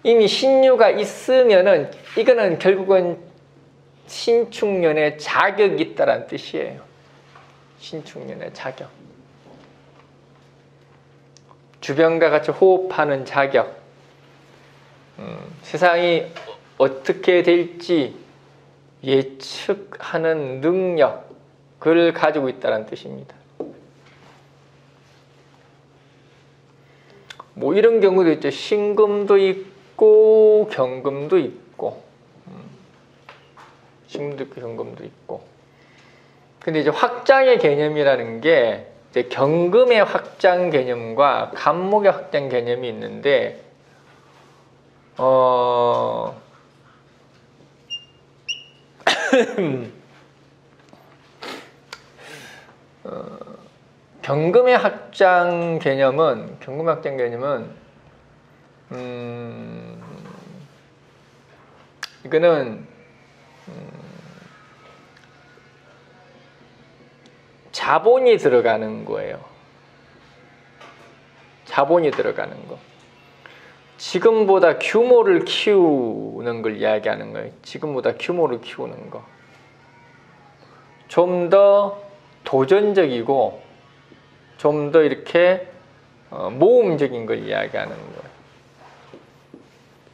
이미 신유가 있으면은 이거는 결국은 신축년의 자격이 있다는 뜻이에요. 신축년의 자격. 주변과 같이 호흡하는 자격. 세상이 어떻게 될지 예측하는 능력을 가지고 있다는 뜻입니다. 뭐 이런 경우도 있죠. 신금도 있고 경금도 있고, 신금도 있고 경금도 있고. 근데 이제 확장의 개념이라는 게 이제 경금의 확장 개념과 간목의 확장 개념이 있는데, 경금의 확장 개념은 이거는 자본이 들어가는 거예요. 자본이 들어가는 거. 지금보다 규모를 키우는 걸 이야기하는 거예요. 지금보다 규모를 키우는 거. 좀 더 도전적이고 좀 더 이렇게 모험적인 걸 이야기하는 거예요.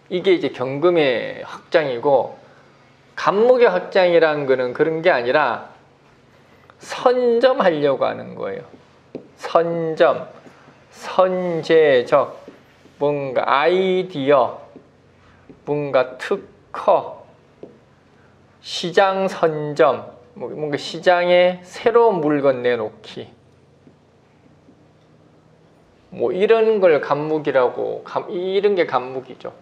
이게 이제 경금의 확장이고, 간목의 확장이라는 거는 그런 게 아니라 선점하려고 하는 거예요. 선점, 선제적, 뭔가 아이디어, 뭔가 특허, 시장 선점, 뭔가 시장에 새로운 물건 내놓기, 뭐 이런 걸 간목이라고, 이런 게 간목이죠.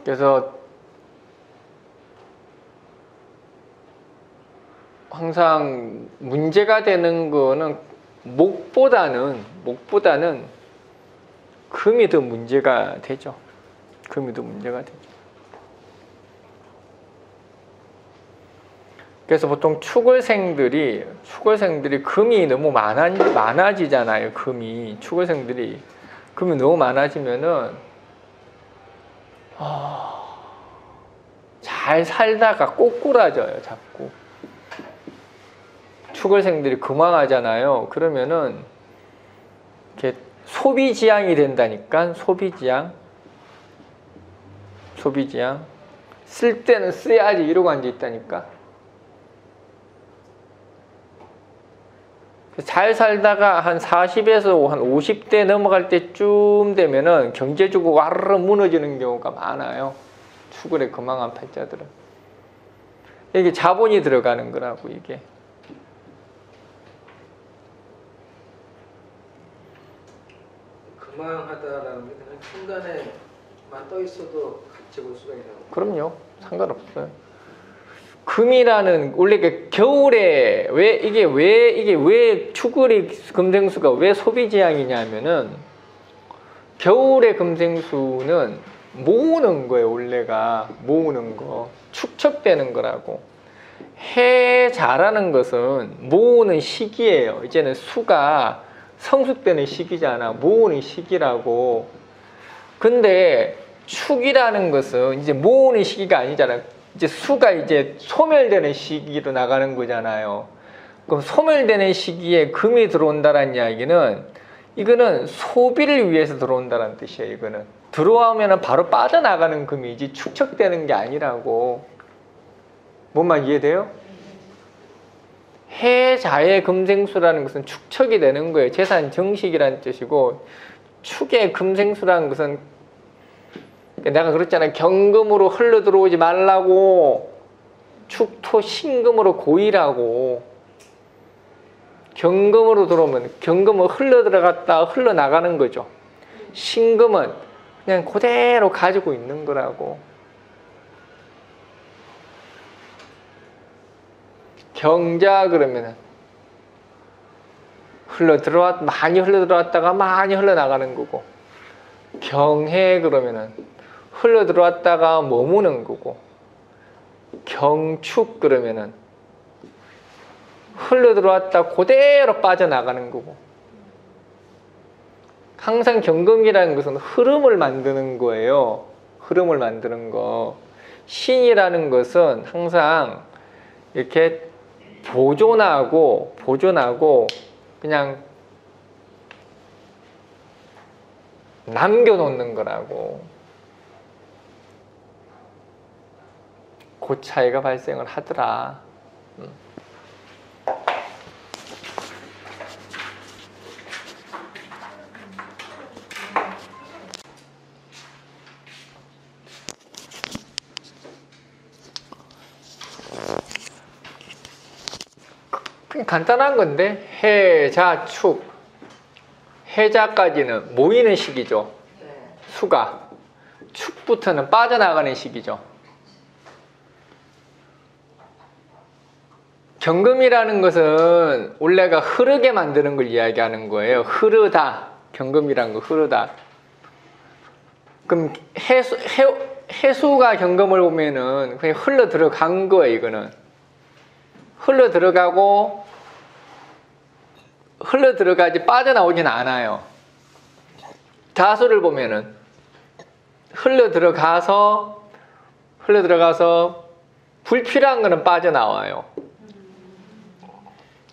그래서 항상 문제가 되는 거는 목보다는 금이 더 문제가 되죠. 금이 더 문제가 되죠. 그래서 보통 축월생들이 금이 너무 많아지잖아요. 축월생들이 금이 너무 많아지면은 잘 살다가 꼬꾸라져요. 자꾸 축월생들이 금왕하잖아요. 그러면은 이렇게 소비지향이 된다니까. 소비지향. 쓸 때는 써야지 이러고 앉아 있다니까. 잘 살다가 한 40에서 한 50대 넘어갈 때쯤 되면은 경제적으로 와르르 무너지는 경우가 많아요. 축월에 금왕한 팔자들은. 이게 자본이 들어가는 거라고, 이게. 금왕하다라는 게 그냥 순간에만 떠 있어도 같이 볼 수가 있는 거예요. 그럼요. 상관없어요. 금이라는 원래 겨울에 왜 축월이 금생수가 왜 소비지향이냐면은 겨울에 금생수는 모으는 거예요. 원래가 모으는 거, 축적되는 거라고. 해 자라는 것은 모으는 시기예요. 이제는 수가 성숙되는 시기잖아. 모으는 시기라고. 근데 축이라는 것은 이제 모으는 시기가 아니잖아. 이제 수가 이제 소멸되는 시기로 나가는 거잖아요. 그럼 소멸되는 시기에 금이 들어온다는 이야기는 이거는 소비를 위해서 들어온다는 뜻이에요. 이거는 들어오면 바로 빠져나가는 금이지 축적되는 게 아니라고. 뭔 말 이해돼요? 해자의 금생수라는 것은 축적이 되는 거예요. 재산 정식이라는 뜻이고, 축의 금생수라는 것은 내가 그랬잖아요. 경금으로 흘러 들어오지 말라고. 축토 신금으로 고이라고. 경금으로 들어오면 경금은 흘러 들어갔다 흘러 나가는 거죠. 신금은 그냥 그대로 가지고 있는 거라고. 경자 그러면은 많이 흘러 들어왔다가 많이 흘러 나가는 거고, 경해 그러면은 흘러 들어왔다가 머무는 거고, 경축 그러면은 흘러 들어왔다 그대로 빠져나가는 거고. 항상 경금이라는 것은 흐름을 만드는 거예요. 흐름을 만드는 거. 신이라는 것은 항상 이렇게 보존하고 그냥 남겨놓는 거라고. 그 차이가 발생을 하더라. 그냥 간단한 건데, 해자, 축. 해자까지는 모이는 시기죠. 수가. 축부터는 빠져나가는 시기죠. 경금이라는 것은 원래가 흐르게 만드는 걸 이야기하는 거예요. 흐르다. 경금이라는 거 흐르다. 그럼 해수가 경금을 보면은 그냥 흘러 들어간 거예요. 이거는 흘러 들어가지 빠져나오진 않아요. 자수를 보면은 흘러 들어가서 불필요한 거는 빠져나와요.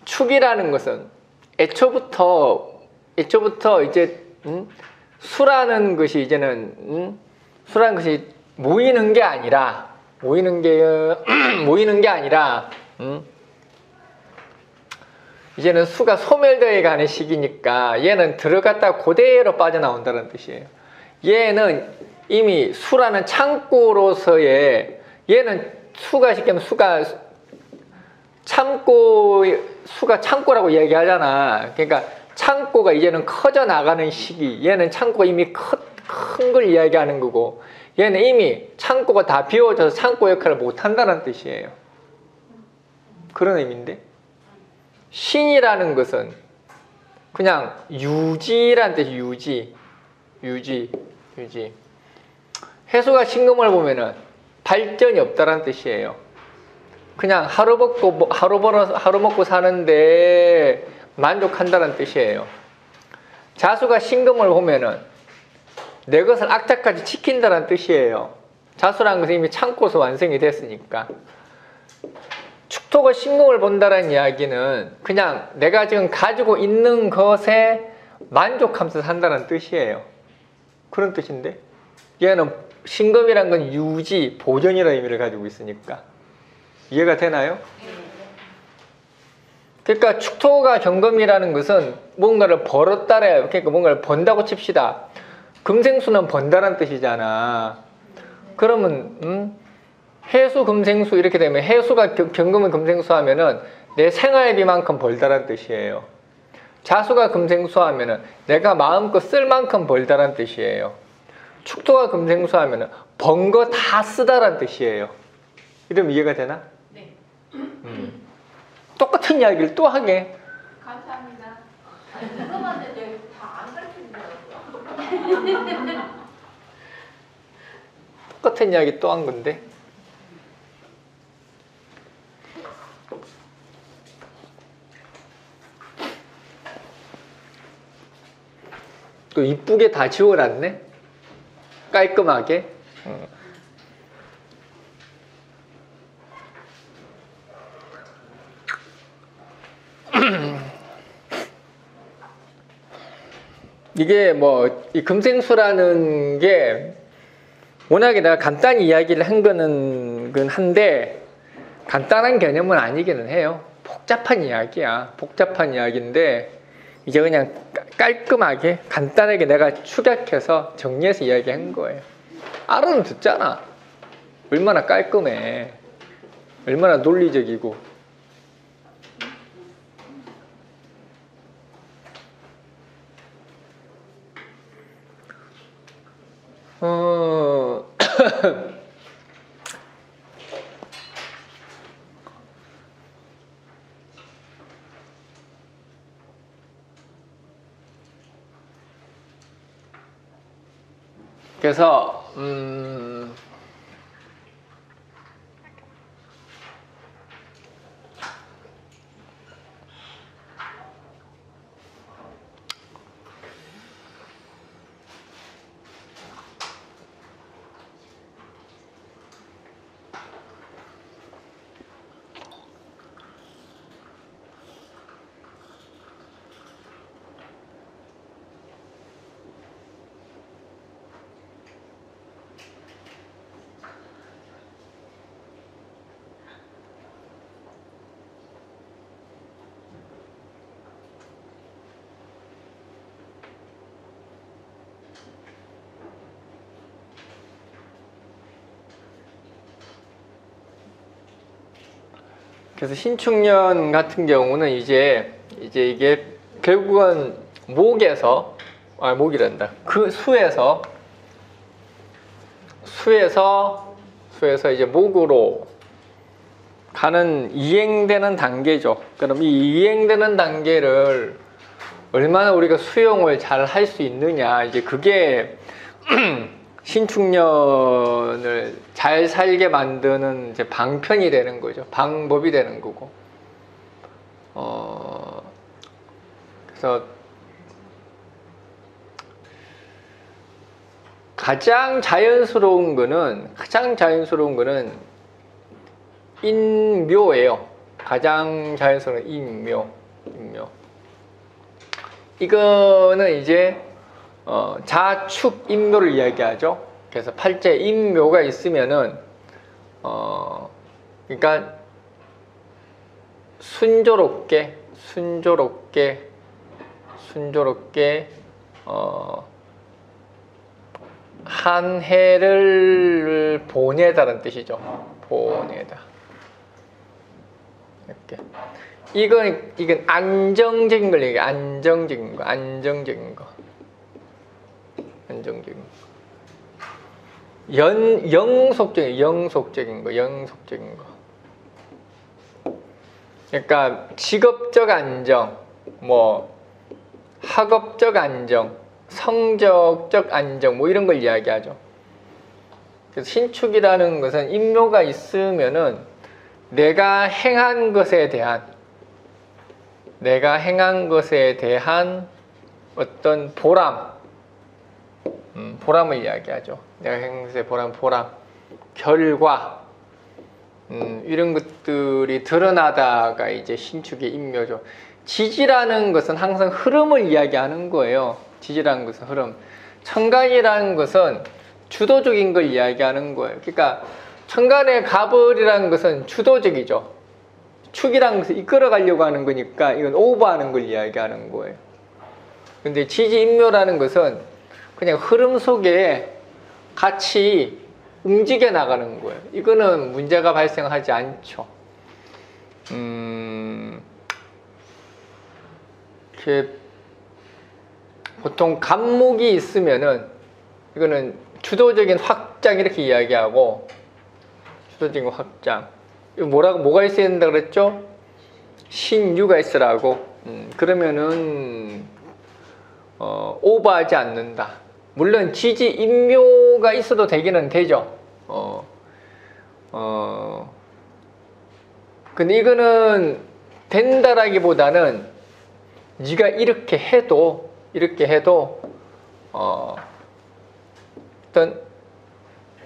축이라는 것은 애초부터 이제 수라는 것이 수라는 것이 모이는 게 아니라 이제는 수가 소멸되어 가는 시기니까 얘는 들어갔다 그대로 빠져나온다는 뜻이에요. 얘는 이미 수라는 창고로서의, 얘는 수가 쉽게 수가 창고라고 얘기하잖아. 그러니까 창고가 이제는 커져 나가는 시기, 얘는 창고가 이미 큰 걸 이야기하는 거고, 얘는 이미 창고가 다 비워져서 창고 역할을 못한다는 뜻이에요. 그런 의미인데 신이라는 것은 그냥 유지라는 뜻이 유지. 해수가 신금을 보면은 발전이 없다는 뜻이에요. 그냥 하루 먹고 사는데 만족한다는 뜻이에요. 자수가 신금을 보면은 내 것을 악착같이 지킨다는 뜻이에요. 자수라는 것은 이미 창고에서 완성이 됐으니까. 축토가 신금을 본다는 이야기는 그냥 내가 지금 가지고 있는 것에 만족하면서 산다는 뜻이에요. 그런 뜻인데 얘는 신금이란 건 유지, 보존이라는 의미를 가지고 있으니까. 이해가 되나요? 그러니까 축토가 경금이라는 것은 뭔가를 벌었다래. 그러니까 뭔가를 번다고 칩시다. 금생수는 번다는 뜻이잖아. 그러면 해수 금생수 이렇게 되면 해수가 경금은 금생수 하면은 내 생활비만큼 벌다란 뜻이에요. 자수가 금생수 하면은 내가 마음껏 쓸 만큼 벌다란 뜻이에요. 축토가 금생수 하면은 번 거 다 쓰다란 뜻이에요. 이러면 이해가 되나? 네. 똑같은 이야기를 또 하게. 감사합니다. 그거만 이제 다 안 가르치더라고요. 똑같은 이야기 또 한 건데. 또 이쁘게 다 지워놨네. 깔끔하게. 이게 뭐 이 금생수라는 게 워낙에 내가 간단히 이야기를 한 거는 한데 간단한 개념은 아니기는 해요. 복잡한 이야기야. 복잡한 이야기인데 이제 그냥 깔끔하게 간단하게 내가 축약해서 정리해서 이야기한 거예요. 알아는 듣잖아. 얼마나 깔끔해. 얼마나 논리적이고. 그래서 그래서 신축년 같은 경우는 이제 이게 결국은 목이란다. 그 수에서 이제 목으로 가는 이행되는 단계죠. 그럼 이 이행되는 단계를 얼마나 우리가 수용을 잘 할 수 있느냐. 이제 그게 신축년을 잘 살게 만드는 이제 방편이 되는 거죠. 방법이 되는 거고. 그래서 가장 자연스러운 거는 인묘예요. 가장 자연스러운 인묘. 이거는 이제 자축 인묘를 이야기하죠. 그래서 팔째 인묘가 있으면은 그러니까 순조롭게 한 해를 보내다는 뜻이죠. 보내다. 이렇게. 이건 안정적인 걸 얘기해. 안정적인 거. 영속적인 거. 그러니까 직업적 안정, 뭐 학업적 안정, 성적적 안정, 뭐 이런 걸 이야기하죠. 그래서 신축이라는 것은 인묘가 있으면은 내가 행한 것에 대한 어떤 보람을 이야기하죠. 내가 행한 것에 보람, 결과, 이런 것들이 드러나다가 이제 신축의 인묘죠. 지지라는 것은 항상 흐름을 이야기하는 거예요. 지지라는 것은 흐름. 천간이라는 것은 주도적인 걸 이야기하는 거예요. 그러니까 천간의 갑을이라는 것은 주도적이죠. 축이라는 것을 이끌어가려고 하는 거니까 이건 오버하는 걸 이야기하는 거예요. 근데 지지인묘라는 것은 그냥 흐름 속에 같이 움직여 나가는 거예요. 이거는 문제가 발생하지 않죠. 이렇게 보통 갑목이 있으면은 이거는 주도적인 확장 이렇게 이야기하고, 주도적인 확장. 이거 뭐가 있어야 된다 그랬죠? 신유가 있으라고. 그러면은 오버하지 않는다. 물론 지지 인묘가 있어도 되기는 되죠. 근데 이거는 된다라기보다는 네가 이렇게 해도 어떤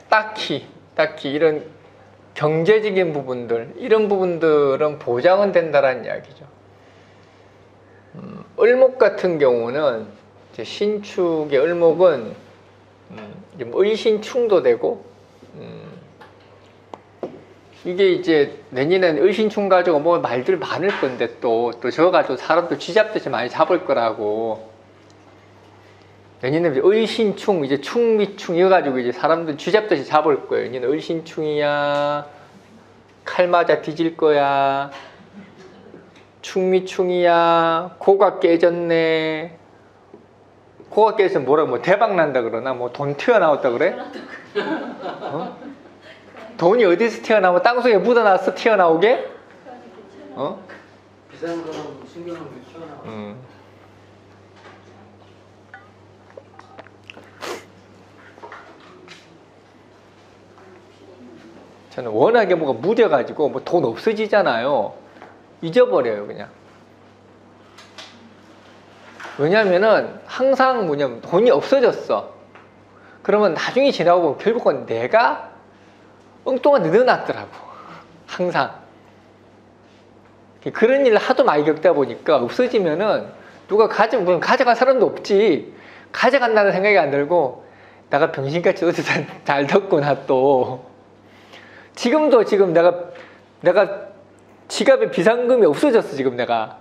딱히 이런 경제적인 부분들, 이런 부분들은 보장은 된다라는 이야기죠. 을목 같은 경우는 이제 신축의 을목은 을신충도 되고, 이게 이제 내년에는 을신충 가지고 뭐 말들 많을 건데 또 저거 가지고 사람들 쥐잡듯이 많이 잡을 거라고. 내년에 을신충, 이제 충미충 이거 가지고 이제 사람들 쥐잡듯이 잡을 거예요. 얘는 을신충이야, 칼 맞아 뒤질 거야, 충미충이야, 코가 깨졌네. 코가 깨져서 뭐 대박 난다 그러나, 뭐 돈 튀어나왔다 그래? 돈이 어디서 튀어나와? 땅속에 묻어나서 튀어나오게? 비싼 거는 숨겨놓으면 튀어나와. 저는 워낙에 뭐가 묻어가지고 뭐 돈 없어지잖아요. 잊어버려요, 그냥. 왜냐면은 항상 뭐냐면 돈이 없어졌어. 그러면 나중에 지나고 결국은 내가 엉뚱한 데 넣어놨더라고. 항상. 그런 일을 하도 많이 겪다 보니까 없어지면은 누가 가져간 사람도 없지. 가져간다는 생각이 안 들고 내가 병신같이 어디서 잘 뒀구나 또. 지금 내가 지갑에 비상금이 없어졌어 지금 내가.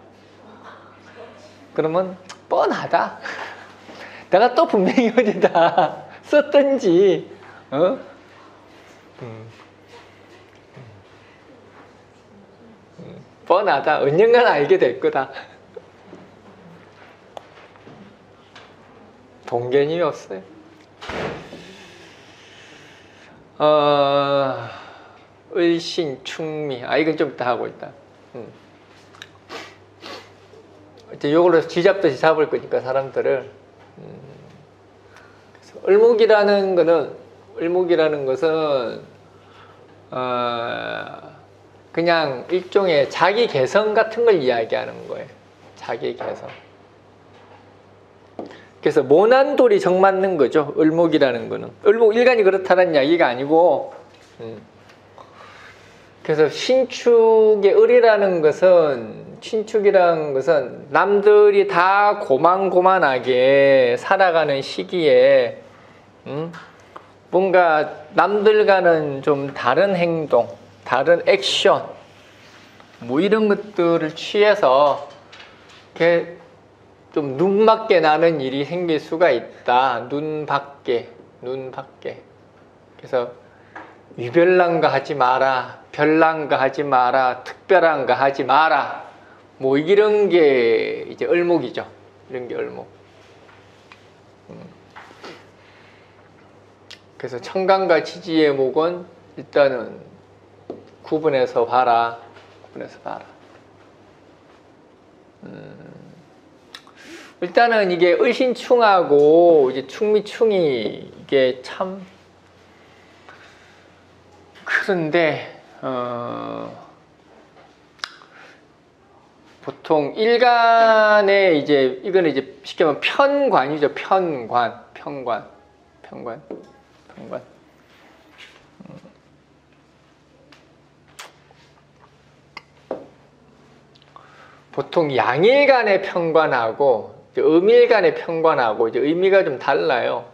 그러면 뻔하다. 내가 또 분명히 어디다 썼던지, 뻔하다. 언젠가는 알게 될 거다. 돈 개념이 없어요. 을신, 충미. 이건 좀 이따 하고 있다. 이제 이걸로 쥐잡듯이 잡을 거니까 사람들을. 그래서 을목이라는 것은 그냥 일종의 자기 개성 같은 걸 이야기하는 거예요. 자기 개성. 그래서 모난돌이 정맞는 거죠. 을목이라는 거는. 을목 일간이 그렇다는 이야기가 아니고, 그래서 신축의 을이라는 것은, 신축이라는 것은 남들이 다 고만고만하게 살아가는 시기에 뭔가 남들과는 좀 다른 행동, 다른 액션, 뭐 이런 것들을 취해서 이렇게 좀 눈밖에 나는 일이 생길 수가 있다. 눈 밖에. 그래서 유별난 거 하지 마라, 별난 거 하지 마라, 특별한 거 하지 마라. 뭐 이런 게 이제 을목이죠. 이런 게 을목. 그래서 청간과 지지의 목은 일단은 구분해서 봐라. 구분해서 봐라. 일단은 이게 을신충하고 이제 충미충이 이게 참 그런데 보통 일간에 이제 이거는 이제 쉽게 말하면 편관이죠. 편관. 보통 양일간의 편관하고 이제 음일간의 편관하고 이제 의미가 좀 달라요.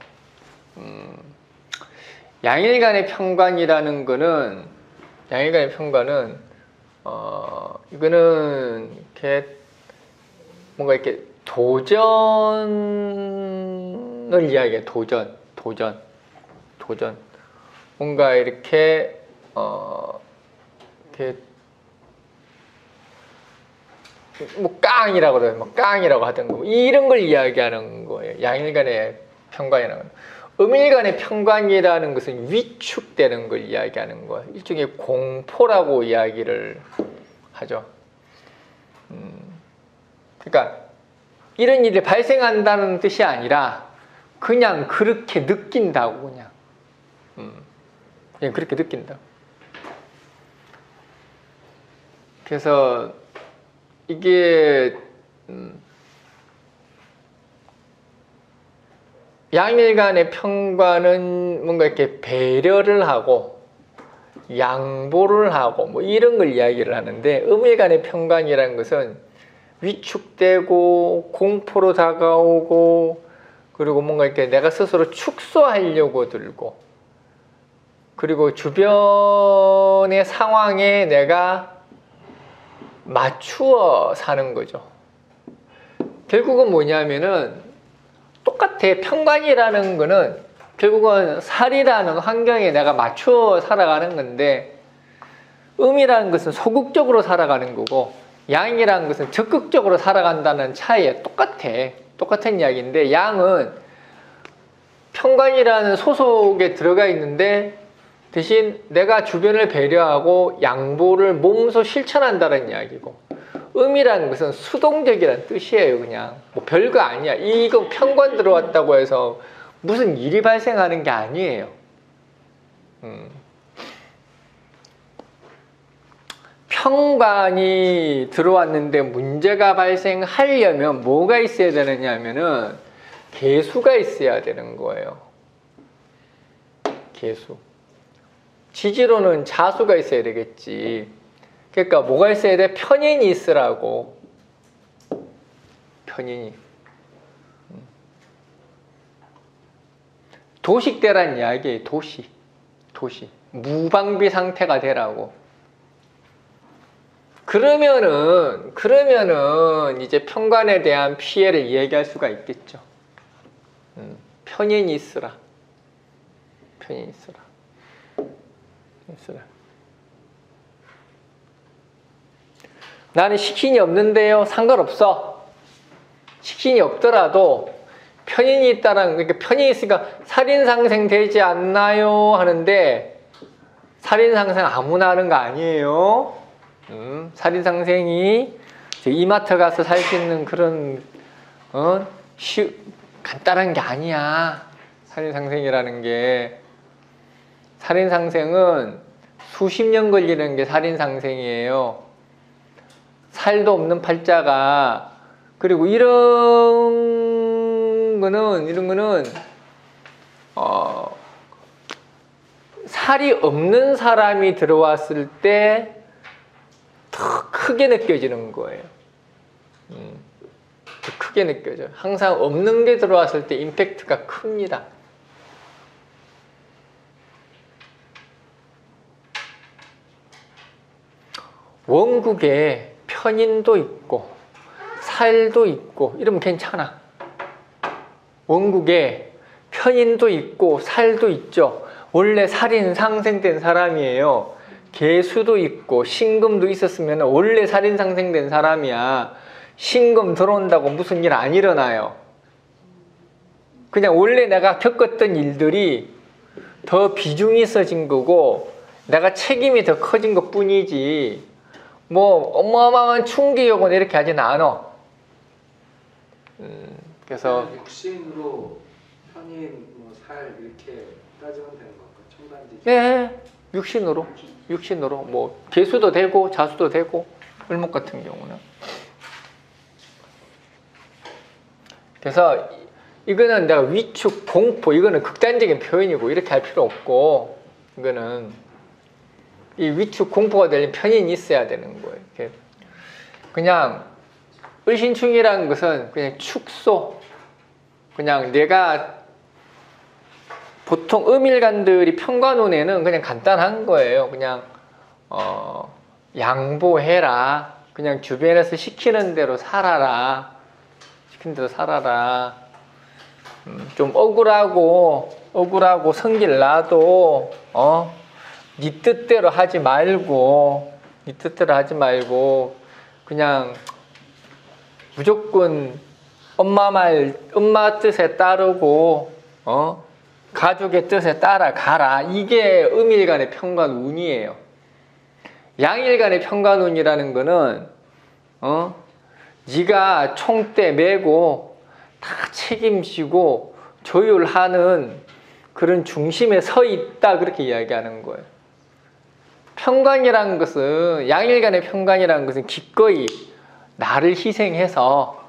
양일간의 편관이라는 거는 이거는 이렇게 뭔가 이렇게 도전을 이야기해요. 도전. 뭔가 이렇게 이렇게 뭐 깡이라고 그래요. 뭐 깡이라고 하던 거 이런 걸 이야기하는 거예요. 양일간의 편관이라는 건. 음일간의 편관이라는 것은 위축되는 걸 이야기하는 거예요. 일종의 공포라고 이야기를 하죠. 그러니까 이런 일이 발생한다는 뜻이 아니라 그냥 그렇게 느낀다고 그냥 그렇게 느낀다고. 그래서 이게 양일간의 편관은 뭔가 이렇게 배려를 하고 양보를 하고 뭐 이런 걸 이야기를 하는데 음일간의 편관이라는 것은 위축되고 공포로 다가오고 그리고 뭔가 이렇게 내가 스스로 축소하려고 들고 그리고 주변의 상황에 내가 맞추어 사는 거죠. 결국은 뭐냐면은 똑같아. 편관이라는 거는 결국은 살이라는 환경에 내가 맞추어 살아가는 건데 음이라는 것은 소극적으로 살아가는 거고 양이라는 것은 적극적으로 살아간다는 차이에 똑같은 이야기인데 양은 편관이라는 소속에 들어가 있는데 대신 내가 주변을 배려하고 양보를 몸소 실천한다는 이야기고 음이라는 것은 수동적이라는 뜻이에요. 그냥 뭐 별거 아니야. 이거 편관 들어왔다고 해서 무슨 일이 발생하는 게 아니에요. 편관이 들어왔는데 문제가 발생하려면 뭐가 있어야 되느냐 하면은 계수가 있어야 되는 거예요. 계수. 지지로는 자수가 있어야 되겠지. 그러니까 뭐가 있어야 돼? 편인이 있으라고. 편인이. 도식되란 이야기예요. 도시. 무방비 상태가 되라고. 그러면은 이제 편관에 대한 피해를 이야기할 수가 있겠죠. 편인이 있으라. 나는 식신이 없는데요. 상관없어. 식신이 없더라도 편인이 있다라는, 그러니까 편인이 있으니까 살인상생 되지 않나요? 하는데 살인상생 아무나 하는 거 아니에요. 살인상생이 이마트 가서 살 수 있는 그런 간단한 게 아니야. 살인상생이라는 게. 살인상생은 수십 년 걸리는 게 살인상생이에요. 살도 없는 팔자가. 그리고 이런 거는 살이 없는 사람이 들어왔을 때 더 크게 느껴지는 거예요. 더 크게 느껴져요. 항상 없는 게 들어왔을 때 임팩트가 큽니다. 원국에 편인도 있고 살도 있고 이러면 괜찮아. 원국에 편인도 있고 살도 있죠. 원래 살인 상생된 사람이에요. 계수도 있고 신금도 있었으면 원래 살인 상생된 사람이야. 신금 들어온다고 무슨 일 안 일어나요. 그냥 원래 내가 겪었던 일들이 더 비중이 있어진 거고 내가 책임이 더 커진 것 뿐이지 뭐 어마어마한 충격은 이렇게 하진 않아. 그래서 육신으로 편인 뭐 살 이렇게 따지면 되는 건가? 청단지. 네, 육신으로 뭐 개수도 되고 자수도 되고 을목 같은 경우는. 그래서 이거는 내가 위축, 공포 이거는 극단적인 표현이고 이렇게 할 필요 없고 이거는 이 위축, 공포가 되는 편인이 있어야 되는 거예요. 이렇게 그냥 을신충이라는 것은 그냥 축소, 그냥 내가 보통 음일간들이 편관운에는 그냥 간단한 거예요. 그냥 양보해라. 그냥 주변에서 시키는 대로 살아라. 시키는 대로 살아라. 좀 억울하고 성질 나도 네 뜻대로 하지 말고 그냥 무조건 엄마 뜻에 따르고 가족의 뜻에 따라가라. 이게 음일간의 편관운이에요. 양일간의 편관운이라는 거는 네가 총대 메고 다 책임지고 조율하는 그런 중심에 서 있다 그렇게 이야기하는 거예요. 편관이라는 것은 양일간의 편관이라는 것은 기꺼이 나를 희생해서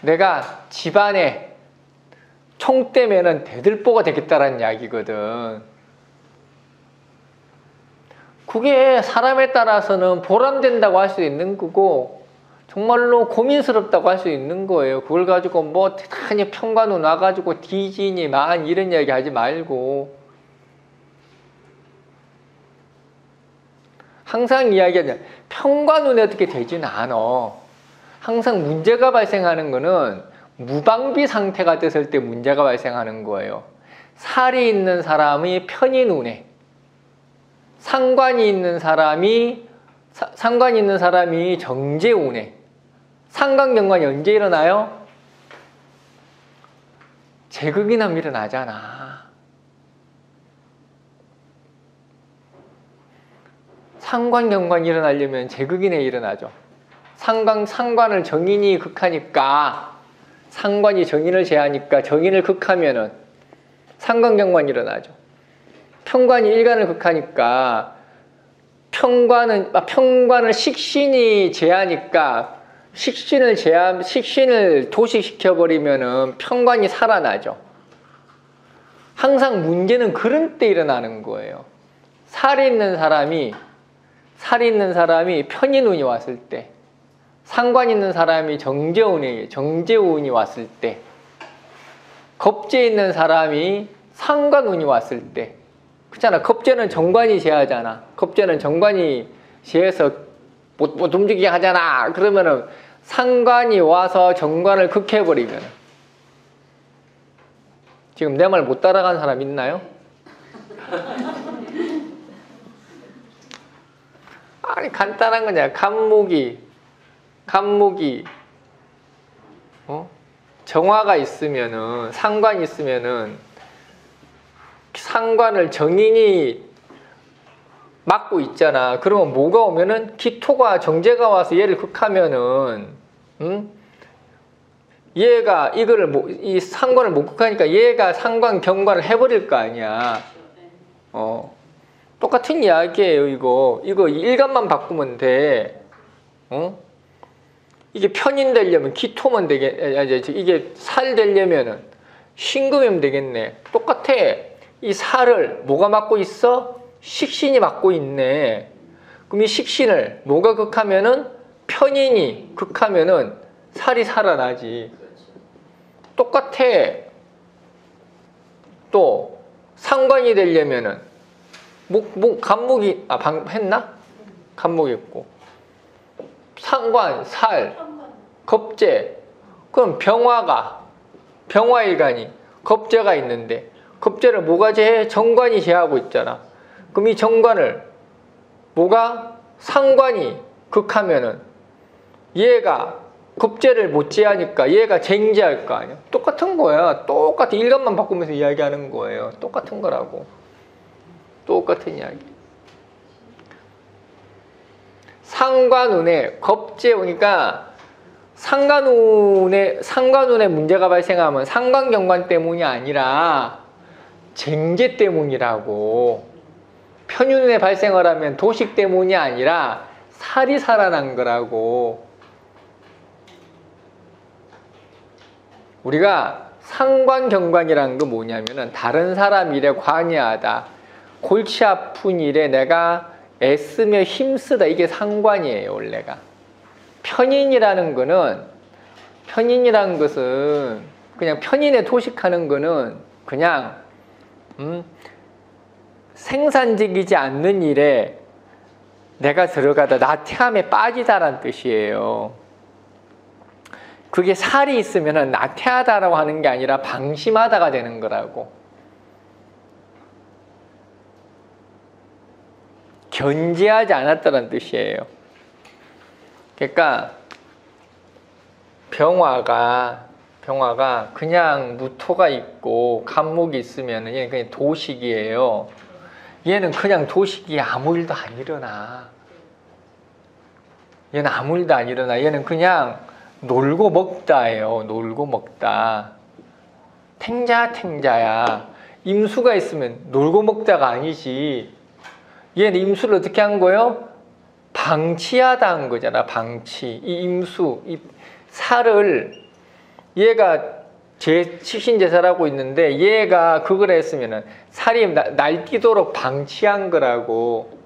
내가 집안에 총대면은 대들보가 되겠다라는 이야기거든. 그게 사람에 따라서는 보람된다고 할 수 있는 거고 정말로 고민스럽다고 할 수 있는 거예요. 그걸 가지고 뭐 대단히 편관운 와가지고 뒤지니 만 이런 이야기 하지 말고 항상 이야기하자. 편관운이 어떻게 되지는 않아. 항상 문제가 발생하는 거는 무방비 상태가 됐을 때 문제가 발생하는 거예요. 살이 있는 사람이 편인운에 상관이 있는 사람이 정제운에 상관경관이 언제 일어나요? 제극이 나면 일어나잖아. 상관경관이 일어나려면 제극인에 일어나죠. 상관을 정인이 극하니까 상관이 정인을 제하니까 정인을 극하면은 상관경관이 일어나죠. 편관이 일간을 극하니까 편관을 식신이 제하니까 식신을 도식시켜버리면은 편관이 살아나죠. 항상 문제는 그런 때 일어나는 거예요. 살이 있는 사람이 편인운이 왔을 때, 상관 있는 사람이 정제운이 왔을 때, 겁재 있는 사람이 상관운이 왔을 때, 그렇잖아. 겁재는 정관이 제하잖아. 겁재는 정관이 제해서 못 움직이게 하잖아. 그러면은 상관이 와서 정관을 극해버리면 지금 내 말 못 따라간 사람 있나요? 아니 간단한 거냐. 간목이 정화가 있으면은 상관이 있으면은 상관을 정인이 막고 있잖아. 그러면 뭐가 오면은 기토가 정제가 와서 얘를 극하면은 얘가 이 상관을 못 극하니까 얘가 상관 경관을 해버릴 거 아니야. 똑같은 이야기예요. 이거 일간만 바꾸면 돼. 이게 편인 되려면 기토면 이게 살 되려면은 신금이면 되겠네. 똑같아. 이 살을 뭐가 맡고 있어? 식신이 맡고 있네. 그럼 이 식신을 뭐가 극하면은 편인이 극하면은 살이 살아나지. 똑같아. 또 상관이 되려면은 간목이 했나? 간목이 있고 상관, 살, 겁재. 그럼 병화일간이 겁재가 있는데 겁재를 뭐가 제해? 정관이 제하고 있잖아. 그럼 이 정관을 뭐가? 상관이 극하면은 얘가 겁재를 못 제하니까 얘가 쟁제할 거 아니야. 똑같은 거야. 똑같은 일간만 바꾸면서 이야기하는 거예요. 똑같은 거라고. 똑같은 이야기. 상과 운에 겁재 오니까 상관운에 문제가 발생하면 상관경관 때문이 아니라 쟁제 때문이라고. 편윤운에 발생을 하면 도식 때문이 아니라 살이 살아난 거라고. 우리가 상관경관이라는 건 뭐냐면은 다른 사람 일에 관여하다. 골치 아픈 일에 내가 애쓰며 힘쓰다. 이게 상관이에요, 원래가. 편인이라는 것은 그냥 편인에 도식하는 거는 그냥 생산적이지 않는 일에 내가 들어가다 나태함에 빠지다라는 뜻이에요. 그게 살이 있으면 나태하다라고 하는 게 아니라 방심하다가 되는 거라고. 견제하지 않았다는 뜻이에요. 그러니까 병화가 그냥 무토가 있고 간목이 있으면 얘는 그냥 도식이에요. 얘는 그냥 도식이 아무 일도 안 일어나. 얘는 그냥 놀고 먹다예요. 놀고 먹다. 탱자야. 임수가 있으면 놀고 먹다가 아니지. 얘는 임수를 어떻게 한 거예요? 방치하다 한 거잖아. 방치. 이 임수, 이 살을 얘가 식신제사라고 있는데 얘가 그걸 했으면은 살이 날뛰도록 방치한 거라고.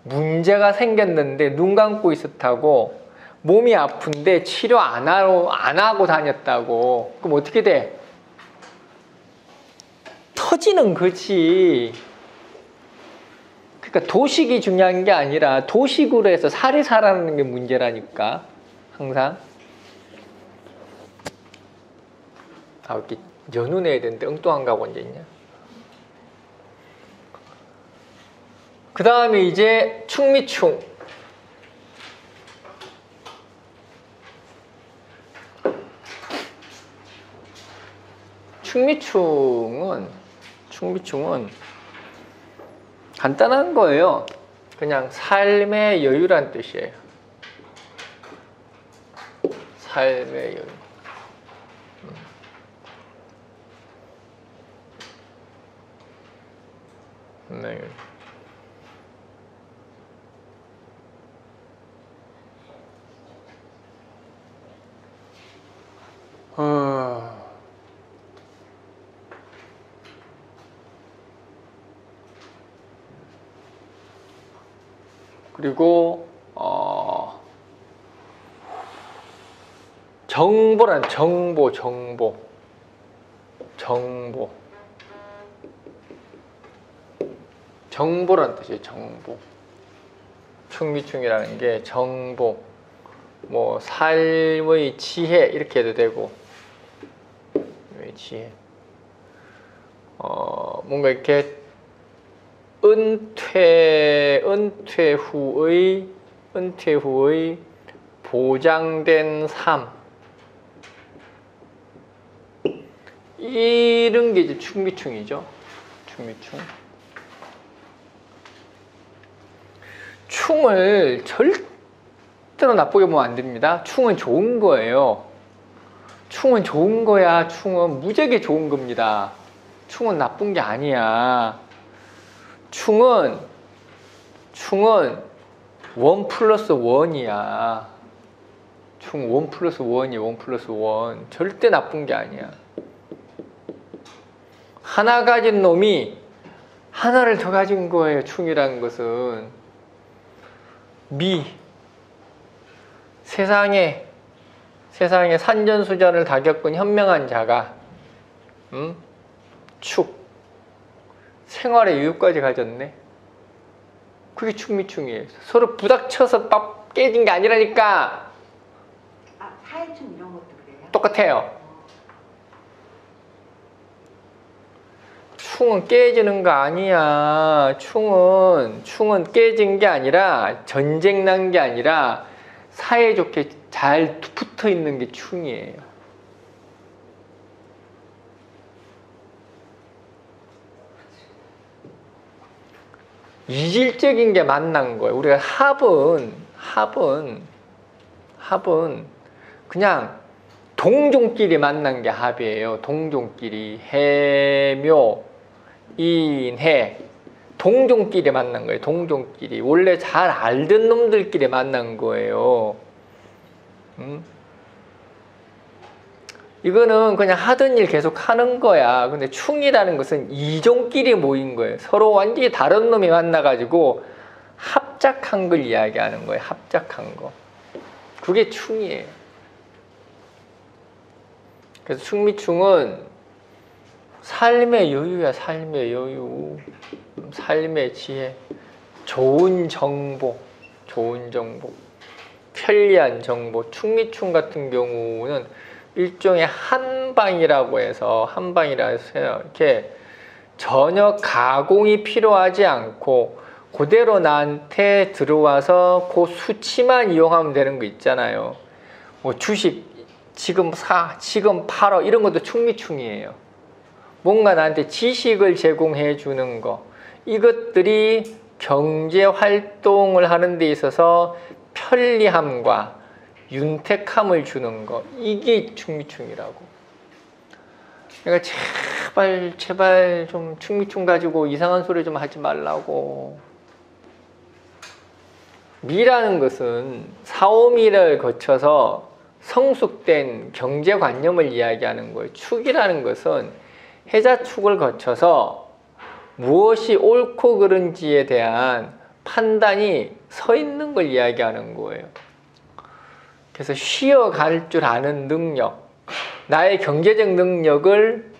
문제가 생겼는데 눈 감고 있었다고. 몸이 아픈데 치료 안 하고 다녔다고. 그럼 어떻게 돼? 터지는 거지. 그러니까 도식이 중요한 게 아니라 도식으로 해서 살이 살아나는 게 문제라니까. 항상. 이렇게 연운해야 되는데 엉뚱한 거 언제 있냐. 그 다음에 이제 충미충. 충미충은 간단한 거예요. 그냥 삶의 여유란 뜻이에요. 삶의 여유. 네. 그리고 정보란 정보. 정보란 뜻이에요. 정보. 충미충이라는 게 정보. 뭐 삶의 지혜 이렇게 해도 되고. 지혜. 뭔가 이렇게 은퇴 후의 보장된 삶. 이런 게 이제 충미충이죠. 충미충. 충을 절대로 나쁘게 보면 안 됩니다. 충은 좋은 거예요. 충은 좋은 거야. 충은 무지하게 좋은 겁니다. 충은 나쁜 게 아니야. 충은 1+1이야. 충 1+1이야. 1+1. 절대 나쁜 게 아니야. 하나 가진 놈이 하나를 더 가진 거예요. 충이라는 것은. 세상에 산전수전을 다 겪은 현명한 자가 축 생활의 여유까지 가졌네. 그게 충미충이에요. 서로 부닥쳐서 빡 깨진 게 아니라니까. 사회충 이런 것도 그래요? 똑같아요. 충은 깨지는 거 아니야. 충은 깨진 게 아니라 전쟁 난 게 아니라 사이좋게 잘 붙어 있는 게 충이에요. 이질적인 게 만난 거예요. 우리가 합은 그냥 동종끼리 만난 게 합이에요. 동종끼리 해묘, 인해 동종끼리 만난 거예요. 동종끼리 원래 잘 알던 놈들끼리 만난 거예요. 이거는 그냥 하던 일 계속 하는 거야. 근데 충이라는 것은 이종끼리 모인 거예요. 서로 완전히 다른 놈이 만나가지고 합작한 걸 이야기하는 거예요. 합작한 거. 그게 충이에요. 그래서 충미충은 삶의 여유야. 삶의 여유, 삶의 지혜, 좋은 정보, 편리한 정보. 충미충 같은 경우는 일종의 한방이라고 해서 이렇게 전혀 가공이 필요하지 않고 그대로 나한테 들어와서 그 수치만 이용하면 되는 거 있잖아요. 뭐 주식 지금 사, 지금 팔어 이런 것도 충미충이에요. 뭔가 나한테 지식을 제공해 주는 거, 이것들이 경제 활동을 하는 데 있어서 편리함과 윤택함을 주는 거, 이게 충미충이라고. 그러니까 제발 좀 충미충 가지고 이상한 소리 좀 하지 말라고. 미라는 것은 사오미를 거쳐서 성숙된 경제관념을 이야기하는 거예요. 축이라는 것은 해자축을 거쳐서 무엇이 옳고 그른지에 대한 판단이 서 있는 걸 이야기하는 거예요. 그래서 쉬어갈 줄 아는 능력, 나의 경제적 능력을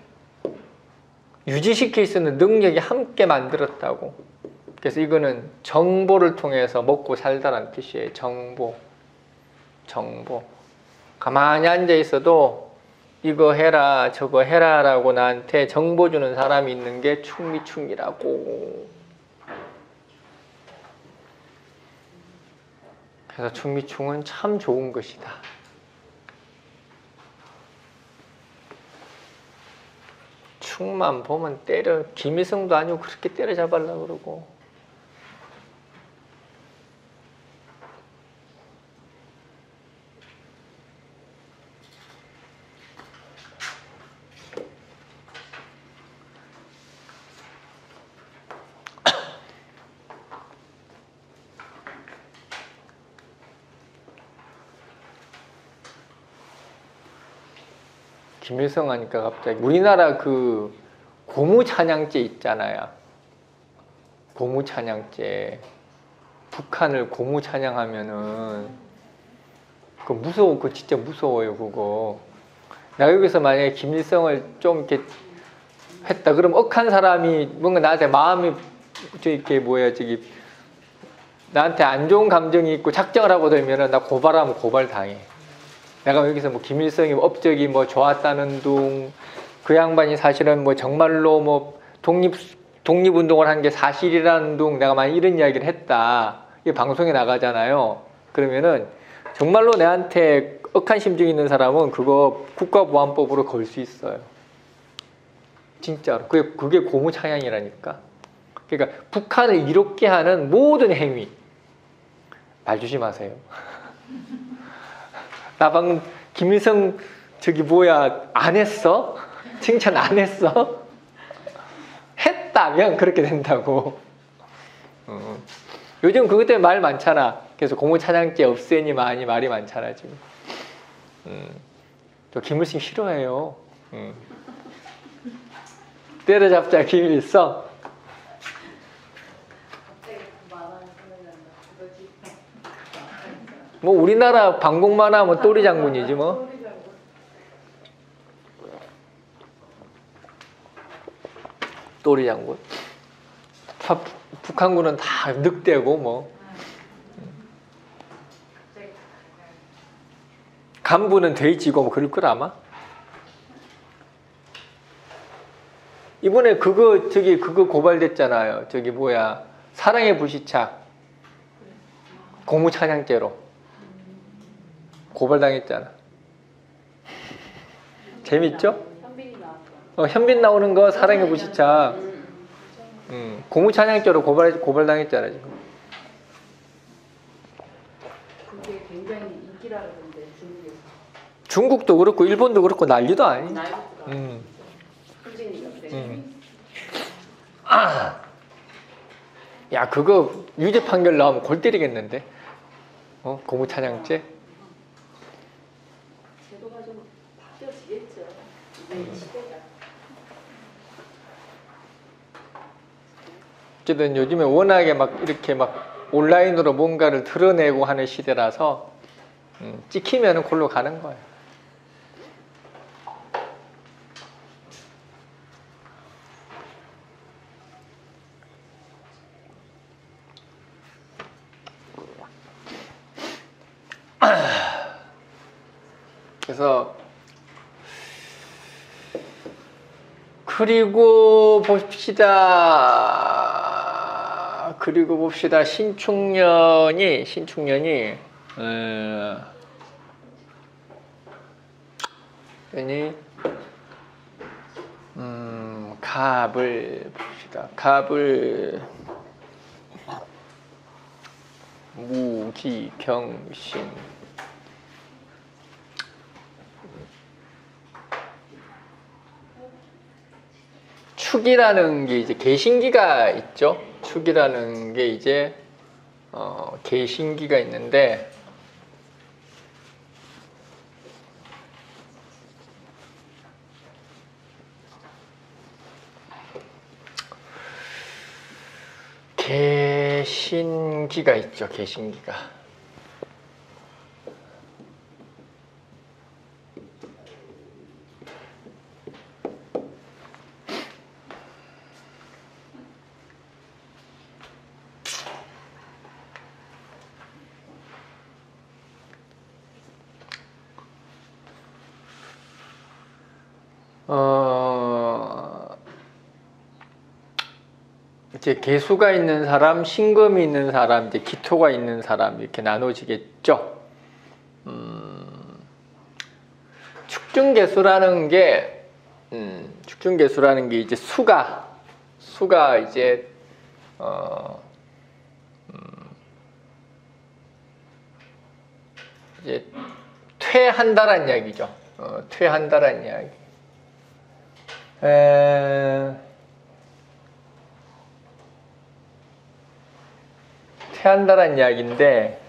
유지시킬 수 있는 능력이 함께 만들었다고. 그래서 이거는 정보를 통해서 먹고 살다라는 뜻이에요. 정보. 가만히 앉아 있어도 이거 해라 저거 해라 라고 나한테 정보 주는 사람이 있는 게 충미충이라고. 그래서 충미충은 참 좋은 것이다. 충만 보면 김일성도 아니고 그렇게 때려잡으려고 그러고. 김일성 하니까 갑자기 우리나라 그 고무찬양제 있잖아요. 고무찬양제. 북한을 고무찬양하면은 그거 무서워. 그거 진짜 무서워요. 그거. 내가 여기서 만약에 김일성을 좀 이렇게 했다 그럼 억한 사람이 뭔가 나한테 마음이 나한테 안 좋은 감정이 있고 작정을 하고 들면은 나 고발하면 고발 당해. 내가 여기서 뭐 김일성이 업적이 뭐 좋았다는 둥, 그 양반이 사실은 뭐 정말로 뭐 독립운동을 한 게 사실이라는 둥, 내가 만약 이런 이야기를 했다. 이게 방송에 나가잖아요. 그러면은 정말로 내한테 억한 심정이 있는 사람은 그거 국가보안법으로 걸 수 있어요. 진짜로. 그게 고무찬양이라니까. 그러니까 북한을 이롭게 하는 모든 행위. 말 조심하세요. 나 방금 김일성 안 했어? 칭찬 안 했어? 했다면 그렇게 된다고. 요즘 그것 때문에 말 많잖아. 그래서 고무찬양제 없애니 많이 말이 많잖아 지금. 저 김일성 싫어해요. 때려잡자 김일성. 뭐 우리나라 방공만 하면 또리 장군이지 뭐. 또리 장군. 북한군은 다 늑대고 뭐. 간부는 돼지고 뭐 그럴 걸 아마. 이번에 그거 고발됐잖아요. 사랑의 불시착 고무찬양죄로 고발당했잖아. 재밌죠? 현빈이 나왔어. 현빈 나오는 거 사랑의 불시착. 고무찬양죄로 고발당했잖아 지금. 그게 굉장히 인기라 그러던데 중국에서. 중국도 그렇고 일본도 그렇고 난리도 아니. 나이부가 음. 솔직히 그래. 야 그거 유죄 판결 나오면 골 때리겠는데? 고무찬양죄? 제도가 좀 바뀌어지겠죠. 이제 시대가. 어쨌든 요즘에 워낙에 막 이렇게 막 온라인으로 뭔가를 드러내고 하는 시대라서 찍히면은 골로 가는 거예요. 그래서 그리고 봅시다. 신축년이 갑을 봅시다. 갑을 무기병신 축이라는 게 이제 개신기가 있죠. 축이라는 게 이제 개신기가 있는데 개신기가 있죠. 개신기가. 이제 개수가 있는 사람, 신금이 있는 사람, 이제 기토가 있는 사람 이렇게 나눠지겠죠. 축중개수라는 게 이제 수가 이제 이제 퇴한다란 이야기죠. 퇴한다란 이야기. 퇴한다란 이야기인데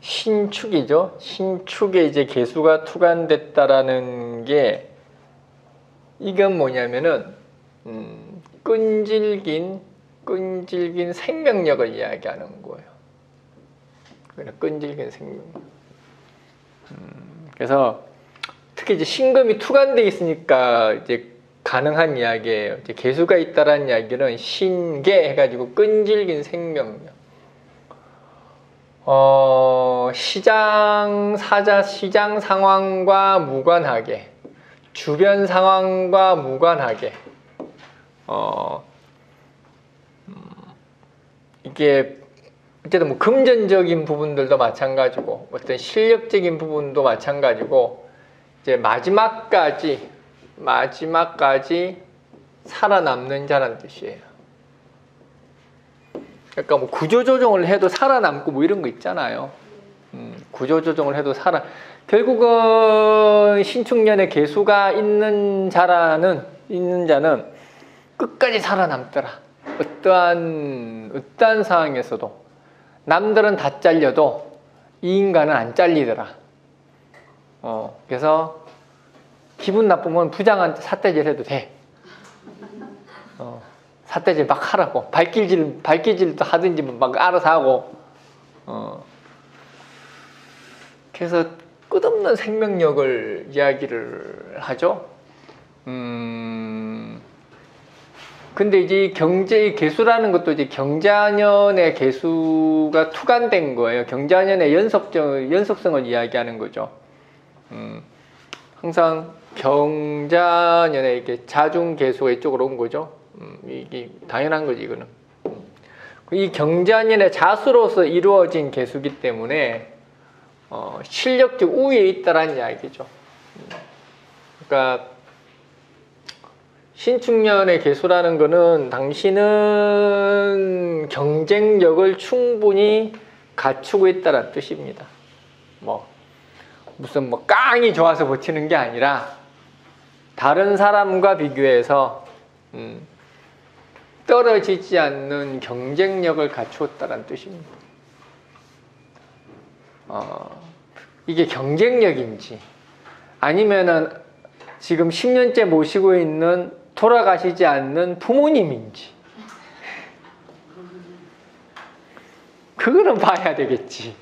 신축이죠. 신축에 이제 개수가 투간됐다라는 게 이건 뭐냐면은 끈질긴 생명력을 이야기하는 거예요. 끈질긴 생명력. 그래서 특히 이제 신금이 투간돼 있으니까 이제 가능한 이야기예요. 이제 개수가 있다라는 이야기는 신계 해가지고 끈질긴 생명력. 시장 상황과 무관하게, 주변 상황과 무관하게, 이게 어쨌든 뭐 금전적인 부분들도 마찬가지고, 어떤 실력적인 부분도 마찬가지고, 이제 마지막까지 살아남는 자라는 뜻이에요. 그러니까 뭐 구조조정을 해도 살아남고 뭐 이런 거 있잖아요. 구조조정을 해도 결국은 신축년의 개수가 있는 자는 끝까지 살아남더라. 어떠한 상황에서도 남들은 다 잘려도 이 인간은 안 잘리더라. 그래서 기분 나쁘면 부장한테 삿대질 해도 돼. 삿대질 막 하라고. 발길질도 하든지 막 알아서 하고. 그래서 끝없는 생명력을 이야기를 하죠. 근데 이제 경제의 개수라는 것도 이제 경자년의 개수가 투간된 거예요. 경자년의 연속성을 이야기하는 거죠. 항상 경자년에 이렇게 자중 개수가 이쪽으로 온 거죠. 이게 당연한 거지 이거는. 이 경자년의 자수로서 이루어진 개수기 때문에 실력적 우위에 있다라는 이야기죠. 그러니까 신축년의 개수라는 거는 당신은 경쟁력을 충분히 갖추고 있다는 뜻입니다. 뭐 무슨 뭐 깡이 좋아서 버티는 게 아니라 다른 사람과 비교해서 떨어지지 않는 경쟁력을 갖추었다는 뜻입니다. 이게 경쟁력인지 아니면은 지금 10년째 모시고 있는 돌아가시지 않는 부모님인지 그거는 봐야 되겠지.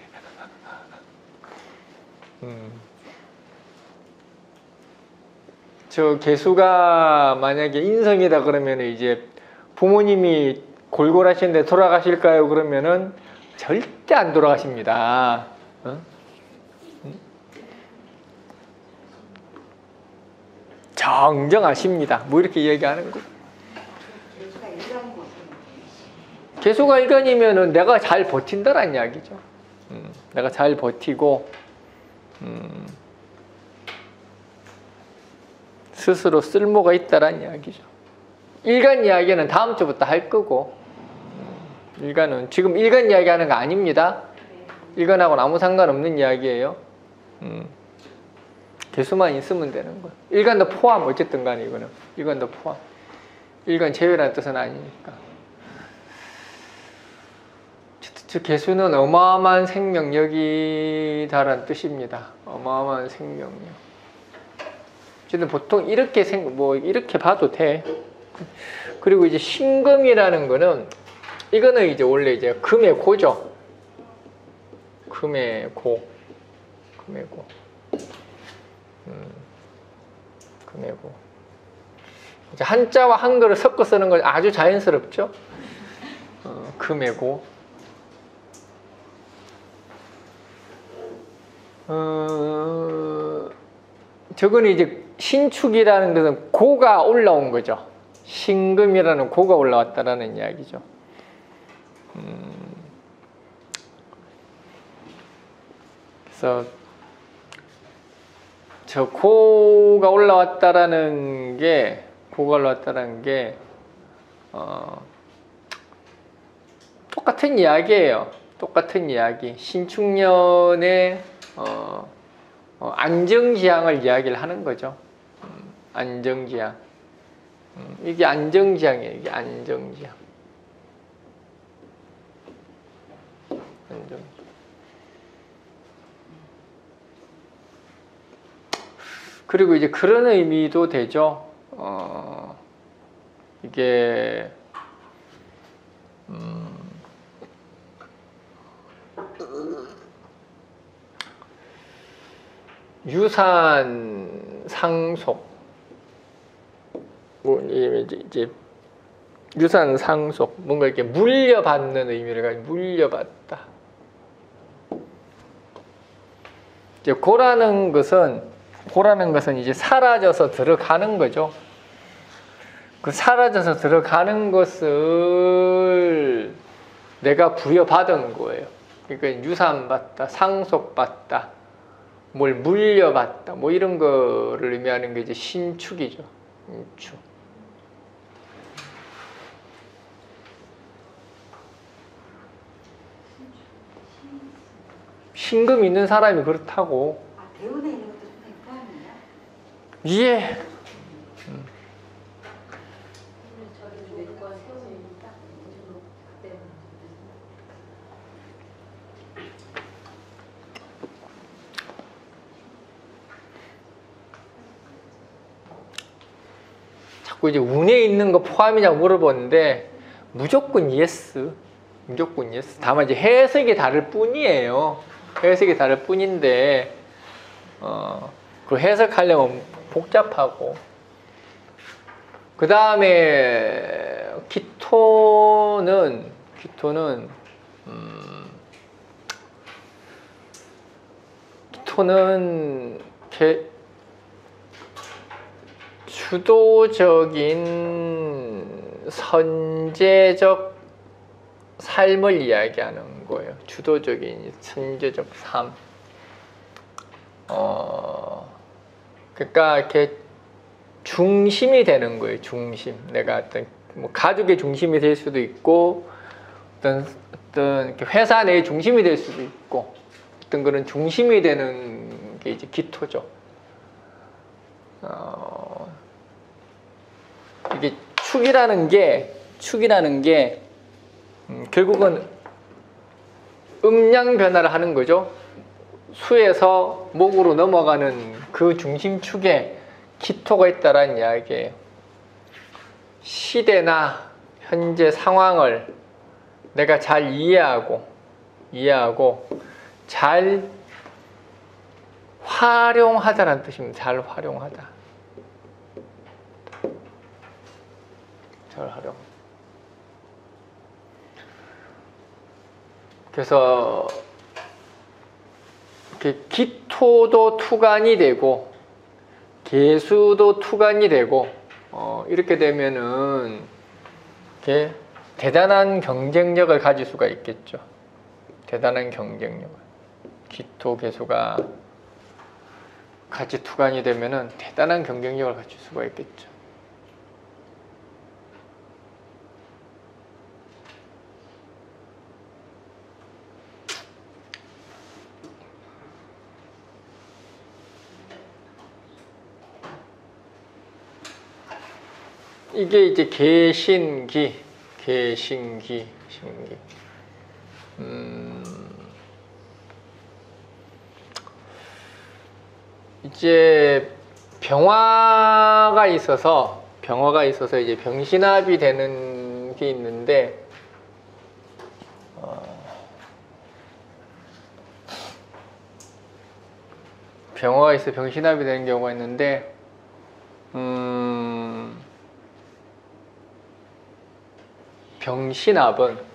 저 개수가 만약에 인성이다 그러면 이제 부모님이 골골하시는데 돌아가실까요? 그러면은 절대 안 돌아가십니다. 정정하십니다. 뭐 이렇게 얘기하는 거. 개수가 일간이면은 내가 잘 버틴다란 이야기죠. 내가 잘 버티고 스스로 쓸모가 있다란 이야기죠. 일간 이야기는 다음 주부터 할 거고 일간은 지금 일간 이야기하는 거 아닙니다. 일간하고는 아무 상관없는 이야기예요. 개수만 있으면 되는 거예요. 일간도 포함 어쨌든 간에 이거는 일간도 포함. 일간 제외라는 뜻은 아니니까. 즉 개수는 어마어마한 생명력이다라는 뜻입니다. 어마어마한 생명력. 저는 보통 이렇게 이렇게 봐도 돼. 그리고 이제 신금이라는 거는 이거는 이제 원래 이제 금의 고죠. 금의 고. 금의 고. 금의 고. 이제 한자와 한글을 섞어 쓰는 건 아주 자연스럽죠. 금의 고. 저거는 이제 신축이라는 것은 고가 올라온 거죠. 신금이라는 고가 올라왔다라는 이야기죠. 그래서 저 고가 올라왔다라는 게 똑같은 이야기예요. 똑같은 이야기. 신축년의 안정지향을 이야기를 하는 거죠. 안정지향. 이게 안정지향이에요. 이게 안정지향. 안정지향. 그리고 이제 그런 의미도 되죠. 이게 유산 상속, 뭐 이제 유산 상속, 뭔가 이렇게 물려받는 의미를 가지고 물려받다. 이제 고라는 것은 이제 사라져서 들어가는 거죠. 그 사라져서 들어가는 것을 내가 부여받은 거예요. 그러니까 유산받다, 상속받다, 뭘 물려받다, 뭐 이런 거를 의미하는 게 이제 신축이죠. 신축. 신금 있는 사람이 그렇다고. 배우나 이런 것도 상당히 포함이야? 예. 자꾸 이제 운에 있는 거 포함이냐고 물어보는데 무조건 예스. 무조건 예스. 다만 이제 해석이 다를 뿐이에요. 해석이 다를 뿐인데 그 해석하려면 복잡하고, 그 다음에 기토는 주도적인 선제적 삶을 이야기하는 거예요. 주도적인 선제적 삶. 그러니까 이렇게 중심이 되는 거예요. 중심. 내가 어떤 뭐 가족의 중심이 될 수도 있고 어떤 이렇게 회사 내의 중심이 될 수도 있고 어떤 그런 중심이 되는 게 이제 기토죠. 이게 축이라는 게 결국은 음양 변화를 하는 거죠. 수에서 목으로 넘어가는 그 중심축에 기토가 있다라는 이야기예요. 시대나 현재 상황을 내가 잘 이해하고 잘 활용하다라는 뜻입니다. 잘 활용하다. 잘 활용. 그래서 이렇게 기토도 투간이 되고 개수도 투간이 되고 이렇게 되면은 이렇게 대단한 경쟁력을 가질 수가 있겠죠. 대단한 경쟁력을. 기토 개수가 같이 투간이 되면은 대단한 경쟁력을 가질 수가 있겠죠. 이게 이제 개신기. 이제 병화가 있어서 이제 병신합이 되는 게 있는데 병화가 있어 병신합이 되는 경우가 있는데 병신합은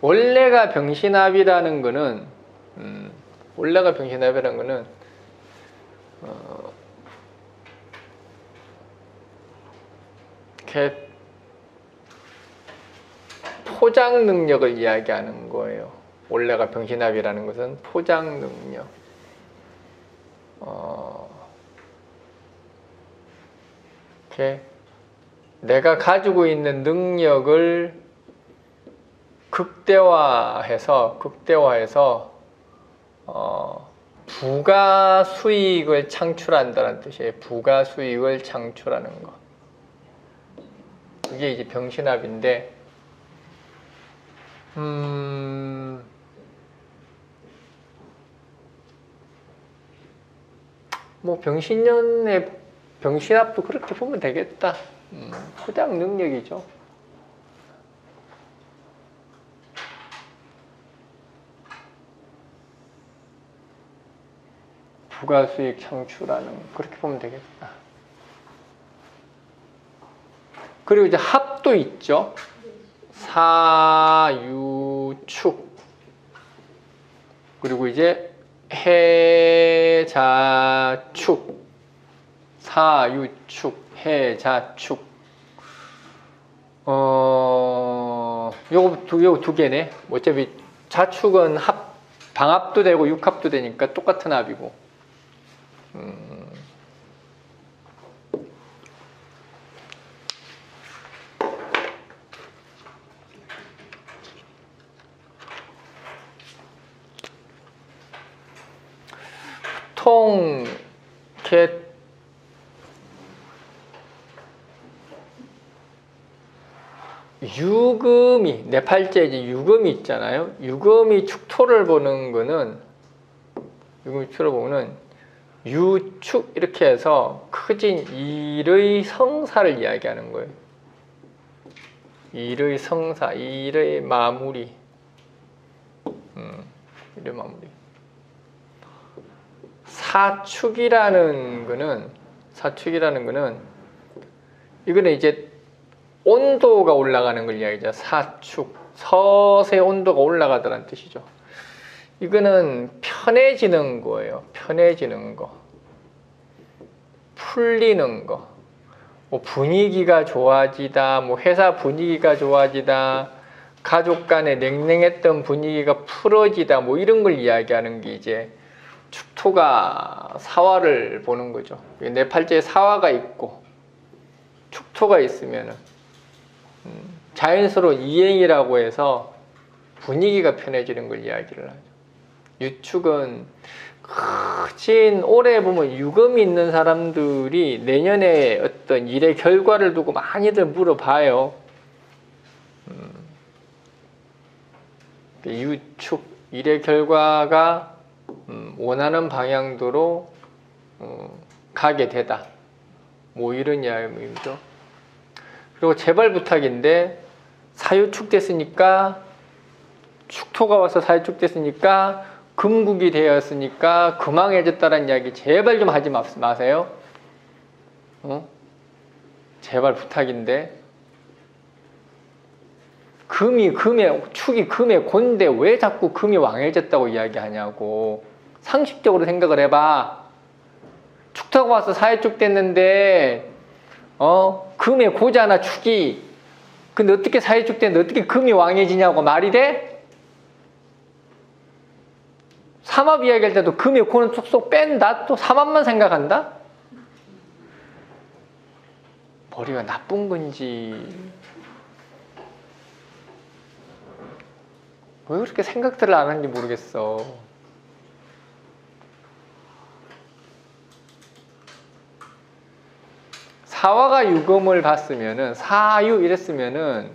원래가 병신합이라는 거는 이렇게 포장 능력을 이야기하는 거예요. 원래가 병신합이라는 것은 포장 능력. 이렇게 내가 가지고 있는 능력을 극대화해서 부가 수익을 창출한다는 뜻이에요. 부가 수익을 창출하는 거. 이게 이제 병신합인데, 뭐 병신년의 병신합도 그렇게 보면 되겠다. 포장 능력이죠. 부가 수익 창출하는 그렇게 보면 되겠다. 그리고 이제 합도 있죠. 사유축. 그리고 이제 해자축. 사유축, 해자축. 요거 두 개네. 어차피 자축은 방합도 되고 육합도 되니까 똑같은 합이고. 보통 이렇게 유금이 네 팔자에 이제 유금이 있잖아요. 유금이 축토를 보는 거는 유축 이렇게 해서 크진 일의 성사를 이야기하는 거예요. 일의 성사, 일의 마무리. 일의 마무리. 사축이라는 거는 이거는 이제 온도가 올라가는 걸 이야기하죠. 사축. 서서히 온도가 올라가더라는 뜻이죠. 이거는 편해지는 거예요. 편해지는 거. 풀리는 거, 뭐 분위기가 좋아지다, 뭐 회사 분위기가 좋아지다, 가족 간에 냉랭했던 분위기가 풀어지다, 뭐 이런 걸 이야기하는 게 이제 축토가 사화를 보는 거죠. 내 팔자에 사화가 있고 축토가 있으면은 자연스러운 이행이라고 해서 분위기가 편해지는 걸 이야기를 하죠. 유축은 진 올해 보면 유금이 있는 사람들이 내년에 어떤 일의 결과를 두고 많이들 물어봐요. 유축 일의 결과가 원하는 방향대로 가게 되다. 뭐 이런 이야기죠. 그리고 제발 부탁인데 사유축 됐으니까 축토가 와서 사유축 됐으니까 금국이 되었으니까 금왕해졌다는 이야기 제발 좀 하지 마세요. 제발 부탁인데 축이 금의 곤데 왜 자꾸 금이 왕해졌다고 이야기하냐고. 상식적으로 생각을 해봐. 축토가 와서 사유축 됐는데 금의 고잖아 축이. 근데 어떻게 사유축 됐는데 어떻게 금이 왕해지냐고 말이 돼? 삼합 이야기할 때도 금의 고는 쏙쏙 뺀다? 또 삼합만 생각한다? 머리가 나쁜 건지 왜 그렇게 생각들을 안 하는지 모르겠어. 사화가 유금을 봤으면은 사유 이랬으면은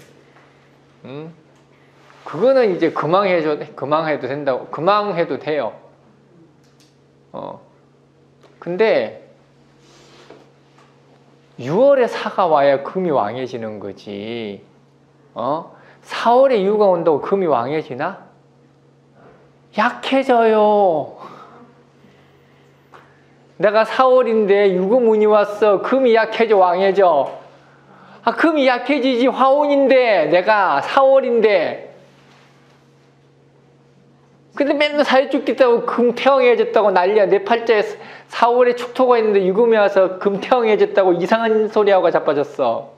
그거는 이제 금왕해도 된다고, 금왕해도 돼요. 근데 6월에 사가 와야 금이 왕해지는 거지. 4월에 유가 온다고 금이 왕해지나? 약해져요. 내가 4월인데 유금운이 왔어. 금이 약해져 왕해져? 금이 약해지지. 화운인데 내가 4월인데. 근데 맨날 사유축 됐다고 금태왕해졌다고 난리야. 내 팔자에 4월에 축토가 있는데 유금이 와서 금태왕해졌다고 이상한 소리하고 자빠졌어.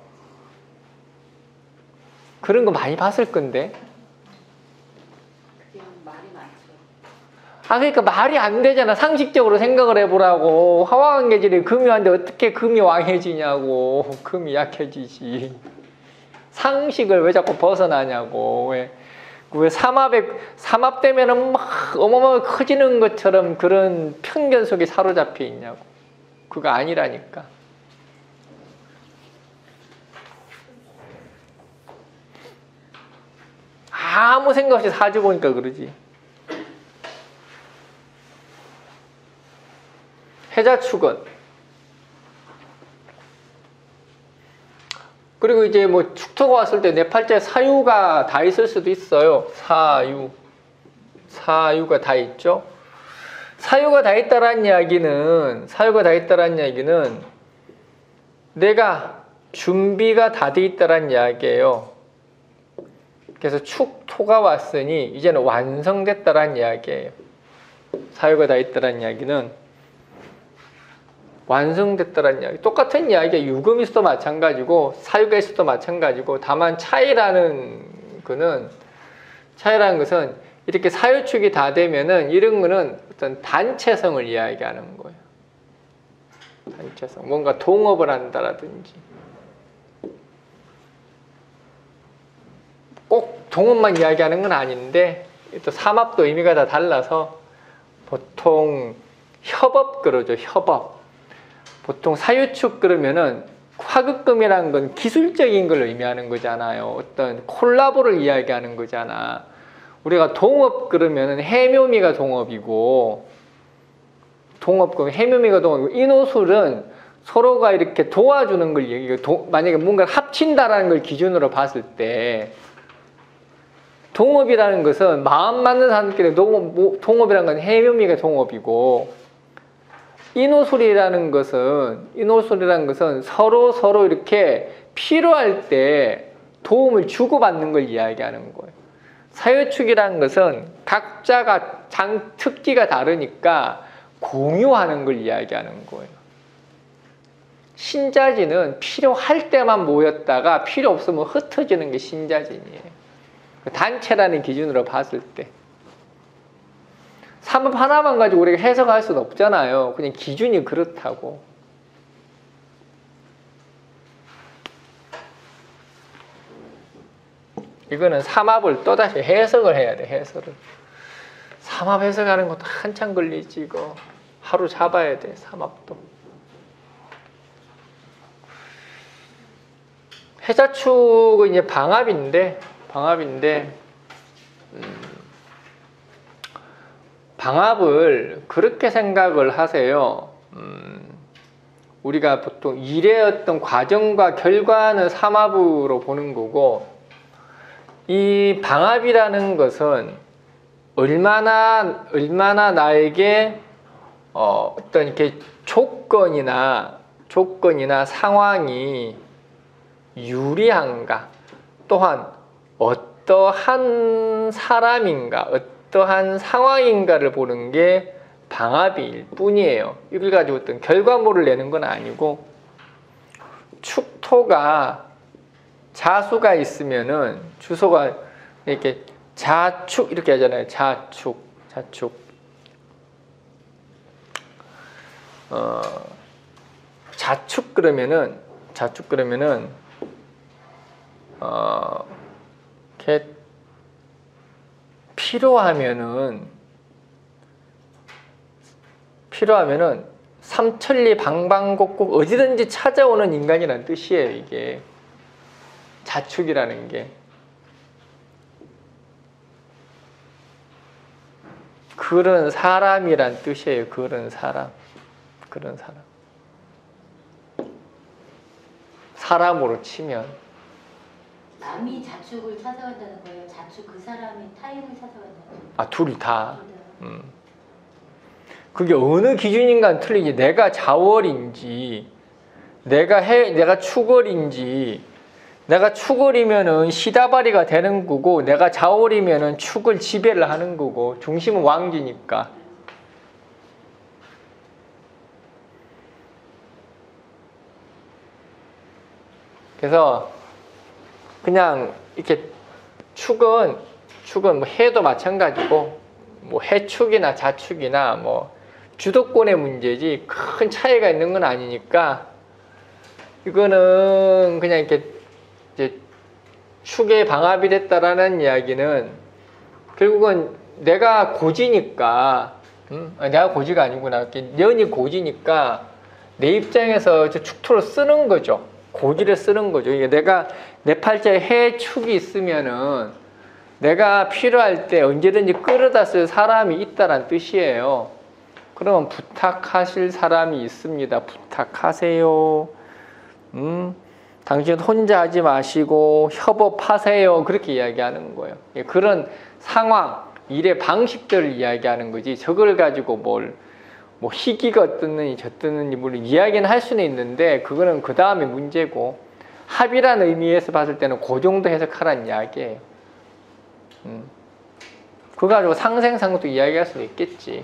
그런 거 많이 봤을 건데. 그냥 말이 많죠. 그러니까 말이 안 되잖아. 상식적으로 생각을 해보라고. 화왕계절에 금이 왔는데 어떻게 금이 왕해지냐고. 금이 약해지지. 상식을 왜 자꾸 벗어나냐고. 왜 삼합 되면은 막 어마어마하게 커지는 것처럼 그런 편견 속에 사로잡혀 있냐고. 그거 아니라니까. 아무 생각 없이 사주 보니까 그러지. 해자축은 그리고 이제 뭐 축토가 왔을 때 내 팔자에 사유가 다 있을 수도 있어요. 사유가 다 있죠. 사유가 다 있다라는 이야기는 내가 준비가 다 돼 있다라는 이야기예요. 그래서 축토가 왔으니 이제는 완성됐다라는 이야기예요. 사유가 다 있다라는 이야기는 완성됐다라는 이야기. 똑같은 이야기가 유금이 있어도 마찬가지고 사유가 있어도 마찬가지고, 다만 차이라는 것은 이렇게 사유축이 다 되면은 이런 거는 어떤 단체성을 이야기하는 거예요. 단체성. 뭔가 동업을 한다라든지. 꼭 동업만 이야기하는 건 아닌데 또 삼합도 의미가 다 달라서 보통 협업 그러죠. 협업. 보통 사유축 그러면은 화급금이라는 건 기술적인 걸 의미하는 거잖아요. 어떤 콜라보를 이야기하는 거잖아. 우리가 동업 그러면은 해묘미가 동업이고, 해묘미가 동업이고, 인호술은 서로가 이렇게 도와주는 걸 얘기해요. 만약에 뭔가를 합친다라는 걸 기준으로 봤을 때, 동업이라는 것은 마음 맞는 사람들끼리 동업이라는 건 해묘미가 동업이고, 인호술이라는 것은 서로 이렇게 필요할 때 도움을 주고받는 걸 이야기하는 거예요. 사유축이라는 것은 각자가 특기가 다르니까 공유하는 걸 이야기하는 거예요. 신자진은 필요할 때만 모였다가 필요 없으면 흩어지는 게 신자진이에요. 단체라는 기준으로 봤을 때. 사법 하나만 가지고 우리가 해석할 수는 없잖아요. 그냥 기준이 그렇다고. 이거는 삼합을 또다시 해석을 해야 돼, 해석을. 삼합 해석하는 것도 한참 걸리지, 이거. 하루 잡아야 돼, 삼합도. 해자축은 이제 방합인데, 방합을 그렇게 생각을 하세요. 우리가 보통 일의 어떤 과정과 결과는 삼합으로 보는 거고, 이 방합이라는 것은 얼마나 나에게 어떤 이렇게 조건이나 상황이 유리한가, 또한 어떠한 사람인가, 어떠한 상황인가를 보는 게 방합일 뿐이에요. 이걸 가지고 어떤 결과물을 내는 건 아니고, 축토가 자수가 있으면은 주소가 이렇게 자축 이렇게 하잖아요. 자축. 자축 그러면은 이렇게 필요하면은 삼천리 방방곡곡 어디든지 찾아오는 인간이라는 뜻이에요. 이게 자축이라는 게. 그런 사람이란 뜻이에요. 그런 사람. 사람으로 치면. 남이 자축을 찾아간다는 거예요? 자축 그 사람이 타인을 찾아간다는 거예요? 아, 둘 다. 그게 어느 기준인가는 틀리지. 내가 자월인지, 내가 축월인지, 내가 축월이면은 시다바리가 되는 거고, 내가 자월이면은 축을 지배를 하는 거고, 중심은 왕기니까. 그래서 그냥 이렇게 축은 뭐 해도 마찬가지고, 뭐 해축이나 자축이나 뭐 주도권의 문제지 큰 차이가 있는 건 아니니까, 이거는 그냥 이렇게 이제 축의 방합이 됐다라는 이야기는 결국은 내가 고지니까, 내가 고지가 아니구나. 년이 고지니까 내 입장에서 축토를 쓰는 거죠. 고지를 쓰는 거죠. 이게 내가 내 팔자에 해축이 있으면은 내가 필요할 때 언제든지 끌어다 쓸 사람이 있다는 뜻이에요. 그러면 부탁하실 사람이 있습니다. 부탁하세요. 당신 혼자 하지 마시고 협업하세요. 그렇게 이야기하는 거예요. 그런 상황, 일의 방식들을 이야기하는 거지. 저걸 가지고 뭐 희기가 어떻느니 저떻느니 물론 이야기는 할 수는 있는데, 그거는 그 다음에 문제고, 합이라는 의미에서 봤을 때는 그 정도 해석하라는 이야기예요. 그거 가지고 상생상도 이야기할 수도 있겠지.